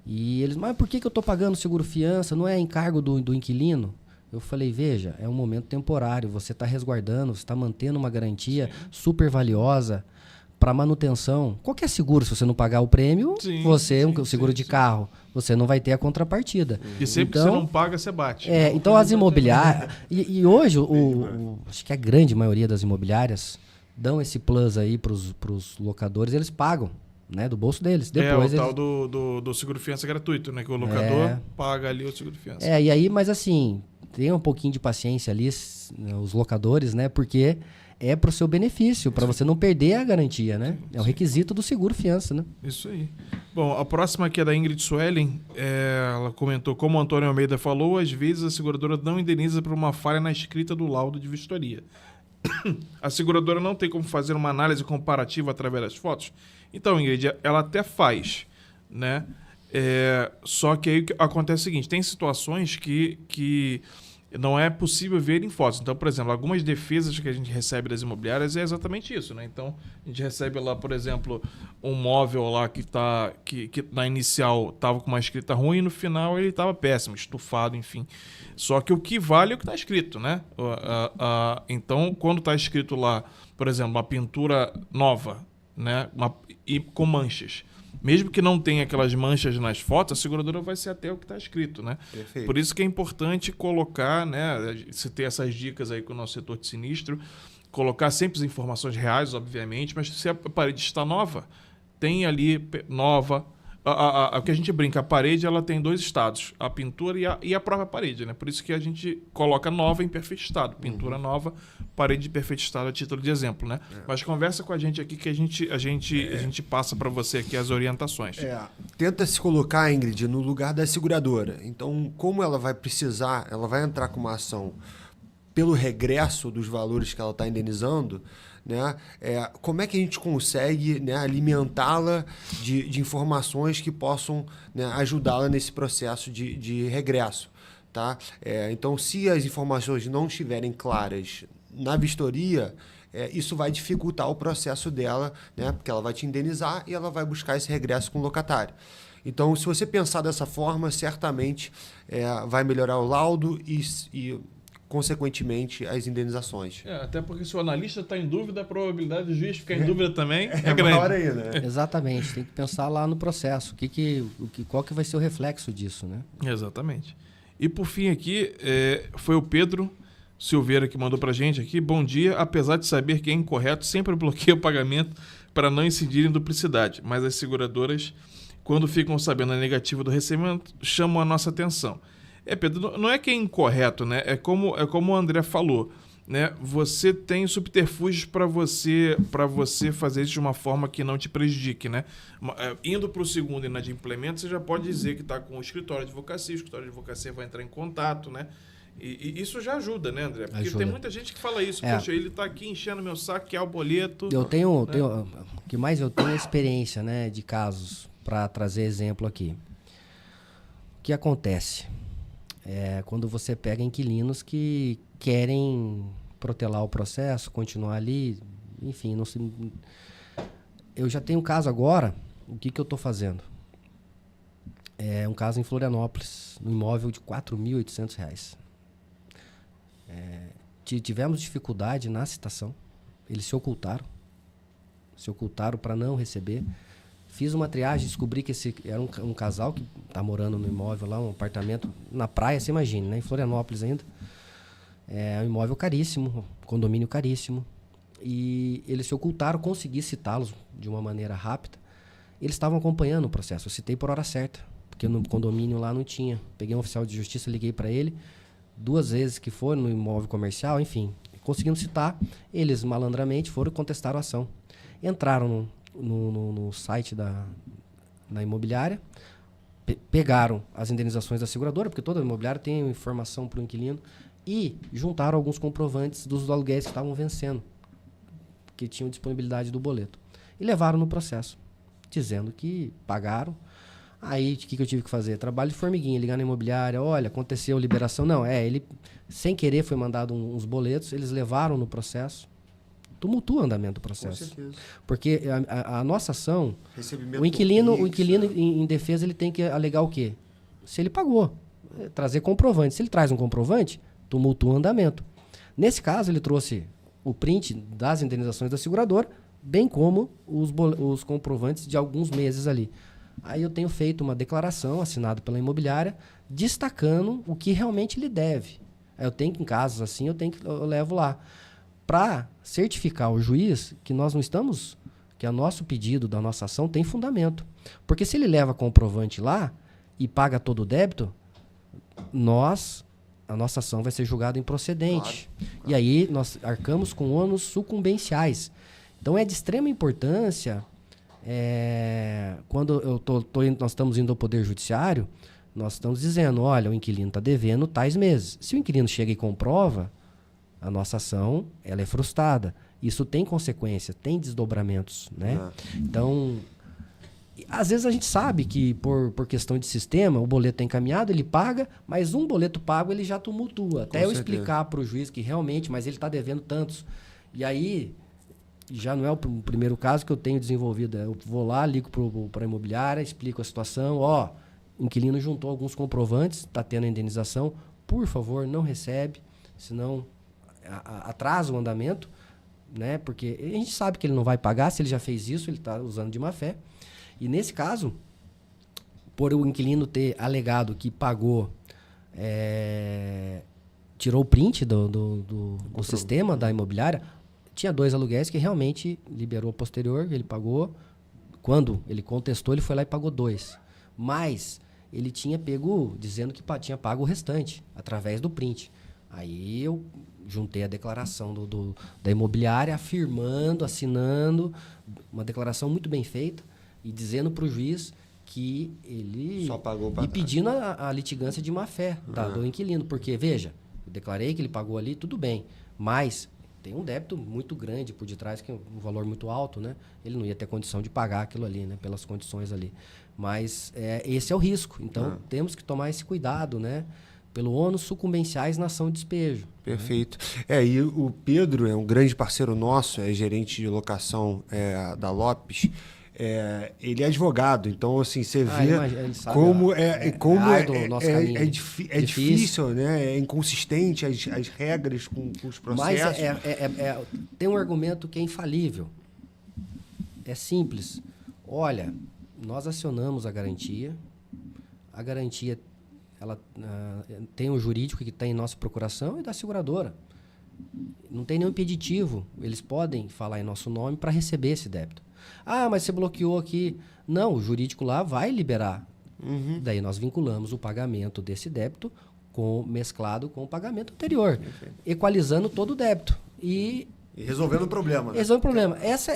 E eles, mas por que eu estou pagando seguro-fiança? Não é encargo do inquilino? Eu falei, veja, é um momento temporário, você está resguardando, você está mantendo uma garantia super valiosa para manutenção, qualquer seguro, se você não pagar o prêmio, um seguro de carro, você não vai ter a contrapartida. E sempre que você não paga, você bate. Então as imobiliárias... E hoje, acho que a grande maioria das imobiliárias dão esse plus aí para os locadores, eles pagam, né, do bolso deles. Depois o tal do seguro-fiança gratuito, né? Que o locador paga ali o seguro-fiança. E aí, mas assim, tenha um pouquinho de paciência ali, os locadores, né? Porque é pro seu benefício, para você não perder a garantia, né? É o requisito do seguro-fiança, né? Isso aí. Bom, a próxima aqui é da Ingrid Suelen. Ela comentou, como o Antônio Almeida falou, às vezes a seguradora não indeniza por uma falha na escrita do laudo de vistoria. A seguradora não tem como fazer uma análise comparativa através das fotos. Então, Ingrid, ela até faz, né? Só que aí acontece o seguinte, tem situações que não é possível ver em fotos. Então, por exemplo, algumas defesas que a gente recebe das imobiliárias é exatamente isso, né? Então, a gente recebe lá, por exemplo, um móvel lá que na inicial estava com uma escrita ruim e no final ele estava péssimo, estufado, enfim. Só que o que vale é o que está escrito, né? Então, quando está escrito lá, por exemplo, uma pintura nova, né? E com manchas. Mesmo que não tenha aquelas manchas nas fotos, a seguradora vai ser até o que está escrito, né? Perfeito. Por isso que é importante colocar, né? Se tem essas dicas aí com o nosso setor de sinistro, colocar sempre as informações reais, obviamente, mas se a parede está nova, tem ali nova. O que a gente brinca, a parede ela tem dois estados, a pintura e a própria parede, né? Por isso que a gente coloca nova em perfeito estado, pintura nova, parede em perfeito estado a título de exemplo, né? Mas conversa com a gente aqui que a gente passa para você aqui as orientações. Tenta se colocar, Ingrid, no lugar da seguradora. Então, como ela vai precisar, ela vai entrar com uma ação pelo regresso dos valores que ela está indenizando, né? Como é que a gente consegue, né, alimentá-la de informações que possam, né, ajudá-la nesse processo de regresso, tá? Então, se as informações não estiverem claras na vistoria, isso vai dificultar o processo dela, né? Porque ela vai te indenizar e ela vai buscar esse regresso com o locatário. Então, se você pensar dessa forma, certamente vai melhorar o laudo e consequentemente, as indenizações. Até porque se o analista está em dúvida, a probabilidade do juiz ficar em dúvida também é grande. Maior ainda, né? Exatamente, tem que pensar lá no processo, qual que vai ser o reflexo disso, né? Exatamente. E por fim aqui, foi o Pedro Silveira que mandou para a gente aqui. Bom dia, apesar de saber que é incorreto, sempre bloqueio o pagamento para não incidir em duplicidade, mas as seguradoras, quando ficam sabendo a negativa do recebimento, chamam a nossa atenção. Pedro, não é que é incorreto, né? É como o André falou, né? Você tem subterfúgios para você fazer isso de uma forma que não te prejudique, né? Indo para o segundo inadimplemento, você já pode dizer que está com o escritório de advocacia, o escritório de advocacia vai entrar em contato, né? E isso já ajuda, né, André? Porque tem muita gente que fala isso. Poxa, ele está aqui enchendo meu saco, quer o boleto. Eu tenho o que mais eu tenho é experiência, né, de casos para trazer exemplo aqui. O que acontece? Quando você pega inquilinos que querem protelar o processo, continuar ali, enfim, não se... Eu já tenho um caso agora, o que eu estou fazendo? É um caso em Florianópolis, um imóvel de R$4.800. Tivemos dificuldade na citação, eles se ocultaram para não receber. Fiz uma triagem, descobri que esse era um casal que está morando no imóvel lá, um apartamento na praia, você imagina, né? Em Florianópolis ainda. É um imóvel caríssimo, condomínio caríssimo. E eles se ocultaram, consegui citá-los de uma maneira rápida. Eles estavam acompanhando o processo, eu citei por hora certa, porque no condomínio lá não tinha. Peguei um oficial de justiça, liguei para ele, 2 vezes que foi no imóvel comercial, enfim. Conseguimos citar, eles malandramente foram e contestaram a ação. Entraram no site da imobiliária, pegaram as indenizações da seguradora, porque toda imobiliária tem informação para o inquilino, e juntaram alguns comprovantes dos aluguéis que estavam vencendo, que tinham disponibilidade do boleto. E levaram no processo, dizendo que pagaram. Aí, o que eu tive que fazer? Trabalho de formiguinha, ligar na imobiliária, olha, aconteceu liberação. Não, ele, sem querer, foi mandado uns boletos, eles levaram no processo. Tumultua o andamento do processo. Com certeza. Porque a nossa ação, o inquilino em defesa, ele tem que alegar o quê? Se ele pagou, trazer comprovante. Se ele traz um comprovante, tumultua o andamento. Nesse caso, ele trouxe o print das indenizações da seguradora, bem como os comprovantes de alguns meses ali. Aí eu tenho feito uma declaração assinada pela imobiliária destacando o que realmente lhe deve. Aí eu tenho que, em casos assim, eu levo lá para certificar o juiz que nós não estamos, que o nosso pedido da nossa ação tem fundamento. Porque se ele leva comprovante lá e paga todo o débito, a nossa ação vai ser julgada improcedente. Claro. E aí nós arcamos com ônus sucumbenciais. Então é de extrema importância, quando nós estamos indo ao Poder Judiciário, nós estamos dizendo, olha, o inquilino está devendo tais meses. Se o inquilino chega e comprova, a nossa ação ela é frustrada. Isso tem consequência, tem desdobramentos, né? Então, às vezes a gente sabe que por questão de sistema, o boleto é encaminhado, ele paga, mas um boleto pago ele já tumultua. Até eu explicar para o juiz que realmente, mas ele está devendo tantos. E aí, já não é o primeiro caso que eu tenho desenvolvido. Eu vou lá, ligo para a imobiliária, explico a situação, o inquilino juntou alguns comprovantes, está tendo a indenização, por favor, não recebe, senão atrasa o andamento, né? Porque a gente sabe que ele não vai pagar, se ele já fez isso, ele está usando de má fé. E nesse caso, por o inquilino ter alegado que pagou, tirou o print do sistema da imobiliária, tinha 2 aluguéis que realmente liberou posterior, ele pagou. Quando ele contestou, ele foi lá e pagou 2. Mas ele tinha pego, dizendo que tinha pago o restante, através do print. Aí eu juntei a declaração da imobiliária, afirmando, assinando, uma declaração muito bem feita, e dizendo para o juiz que ele... Só pagou e pedindo a litigância de má-fé do inquilino. Porque, veja, eu declarei que ele pagou ali, tudo bem, mas tem um débito muito grande por detrás, que é um valor muito alto, né? Ele não ia ter condição de pagar aquilo ali, né? Pelas condições ali. Mas esse é o risco. Então, temos que tomar esse cuidado, né? Pelo ônus sucumbenciais na ação de despejo. Perfeito. E o Pedro é um grande parceiro nosso, é gerente de locação da Lopes. Ele é advogado, então assim, você vê como é difícil, né? É inconsistente as regras com os processos. Mas tem um argumento que é infalível. É simples. Olha, nós acionamos a garantia ela tem o jurídico que está em nossa procuração e da seguradora. Não tem nenhum impeditivo. Eles podem falar em nosso nome para receber esse débito. Mas você bloqueou aqui. Não, o jurídico lá vai liberar. Daí nós vinculamos o pagamento desse débito mesclado com o pagamento anterior, equalizando todo o débito. E resolvendo o problema. Né? Resolvendo o problema. Essa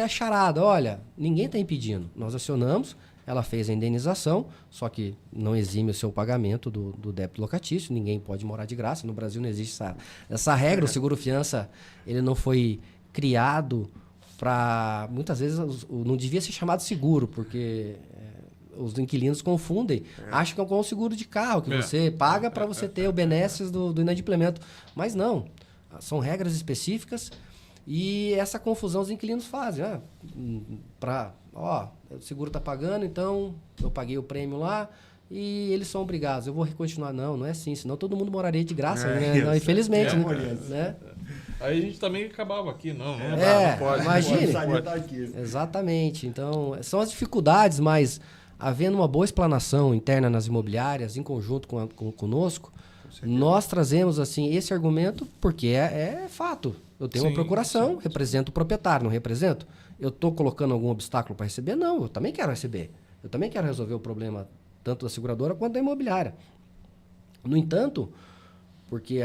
é a charada. Olha, ninguém está impedindo. Nós acionamos, ela fez a indenização, só que não exime o seu pagamento do débito locatício. Ninguém pode morar de graça. No Brasil não existe essa regra. O seguro-fiança ele não foi criado para... Muitas vezes não devia ser chamado seguro, porque os inquilinos confundem. Acham que é como um seguro de carro, que você paga para você ter o benesses do inadimplemento. Mas não. São regras específicas e essa confusão os inquilinos fazem. O seguro está pagando, então eu paguei o prêmio lá e eles são obrigados. Eu vou continuar. Não é assim. Senão todo mundo moraria de graça, né? Não, infelizmente. Né? Aí a gente também acabava aqui. Não pode. Imagine. Exatamente. Então, são as dificuldades, mas havendo uma boa explanação interna nas imobiliárias, em conjunto conosco, nós trazemos assim esse argumento porque é fato. Eu tenho uma procuração, represento o proprietário, não represento? Eu estou colocando algum obstáculo para receber? Não, eu também quero receber. Eu também quero resolver o problema tanto da seguradora quanto da imobiliária. No entanto, porque,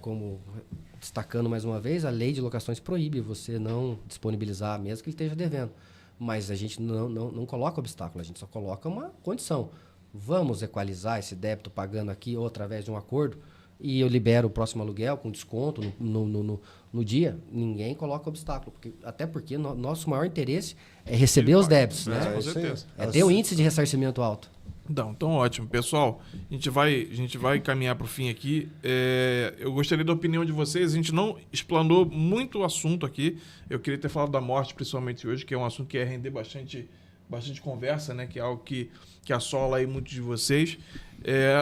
como destacando mais uma vez, a lei de locações proíbe você não disponibilizar mesmo que ele esteja devendo. Mas a gente não coloca obstáculo, a gente só coloca uma condição. Vamos equalizar esse débito pagando aqui ou através de um acordo e eu libero o próximo aluguel com desconto no dia. Ninguém coloca obstáculo. Até porque nosso maior interesse é receber os débitos. Né? Com certeza. É ter um índice de ressarcimento alto. Então ótimo. Pessoal, a gente vai caminhar para o fim aqui. Eu gostaria da opinião de vocês. A gente não explanou muito o assunto aqui. Eu queria ter falado da morte, principalmente hoje, que é um assunto que ia render bastante conversa, né? Que é algo que assola aí muitos de vocês.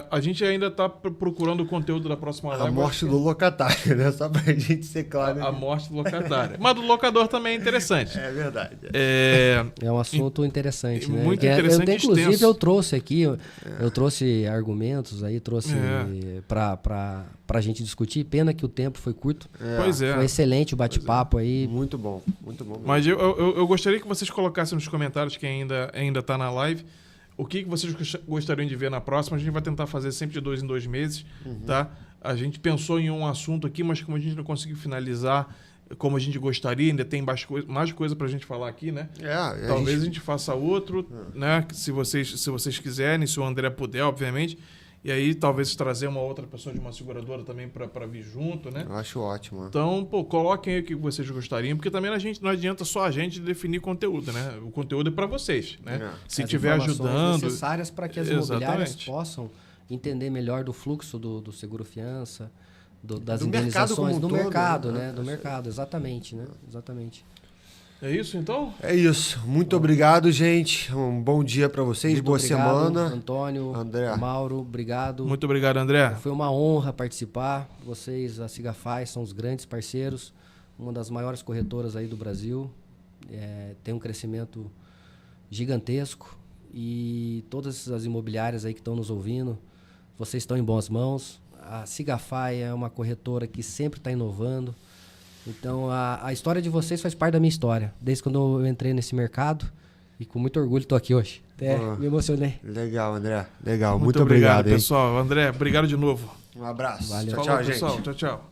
A gente ainda está procurando o conteúdo da próxima live. A morte do locatário, né? Só pra gente ser claro. A morte do locatário. Mas do locador também é interessante. É verdade. É um assunto interessante, né? Muito interessante, inclusive, extenso. eu trouxe aqui, eu trouxe argumentos aí, trouxe pra gente discutir. Pena que o tempo foi curto. Pois é. Foi excelente o bate-papo aí. Muito bom mesmo. Mas eu gostaria que vocês colocassem nos comentários, quem ainda está na live, o que vocês gostariam de ver na próxima. A gente vai tentar fazer sempre de 2 em 2 meses, tá? A gente pensou em um assunto aqui, mas como a gente não conseguiu finalizar como a gente gostaria, ainda tem mais coisa pra gente falar aqui, né? Talvez a gente faça outro, né? Se vocês quiserem, se o André puder, obviamente. E aí, talvez trazer uma outra pessoa de uma seguradora também para vir junto, né? Eu acho ótimo. Então, coloquem aí o que vocês gostariam, porque também não adianta só a gente definir conteúdo, né? O conteúdo é para vocês, né? Se estiver ajudando... necessárias para que as imobiliárias possam entender melhor do fluxo do seguro-fiança, das indenizações, do mercado, né? Do mercado, exatamente, né? Exatamente. É isso, então? É isso. Muito obrigado, gente. Um bom dia para vocês. Muito boa obrigado, semana. Antônio, André. Mauro, obrigado. Muito obrigado, André. Foi uma honra participar. Vocês, a Sigafai, são os grandes parceiros. Uma das maiores corretoras aí do Brasil. Tem um crescimento gigantesco. E todas as imobiliárias aí que estão nos ouvindo, vocês estão em boas mãos. A Sigafai é uma corretora que sempre está inovando. Então, a história de vocês faz parte da minha história. Desde quando eu entrei nesse mercado. E com muito orgulho estou aqui hoje. Me emocionei. Legal, André. Legal. Muito obrigado, pessoal. André, obrigado de novo. Um abraço. Valeu. Tchau, pessoal. gente. Tchau.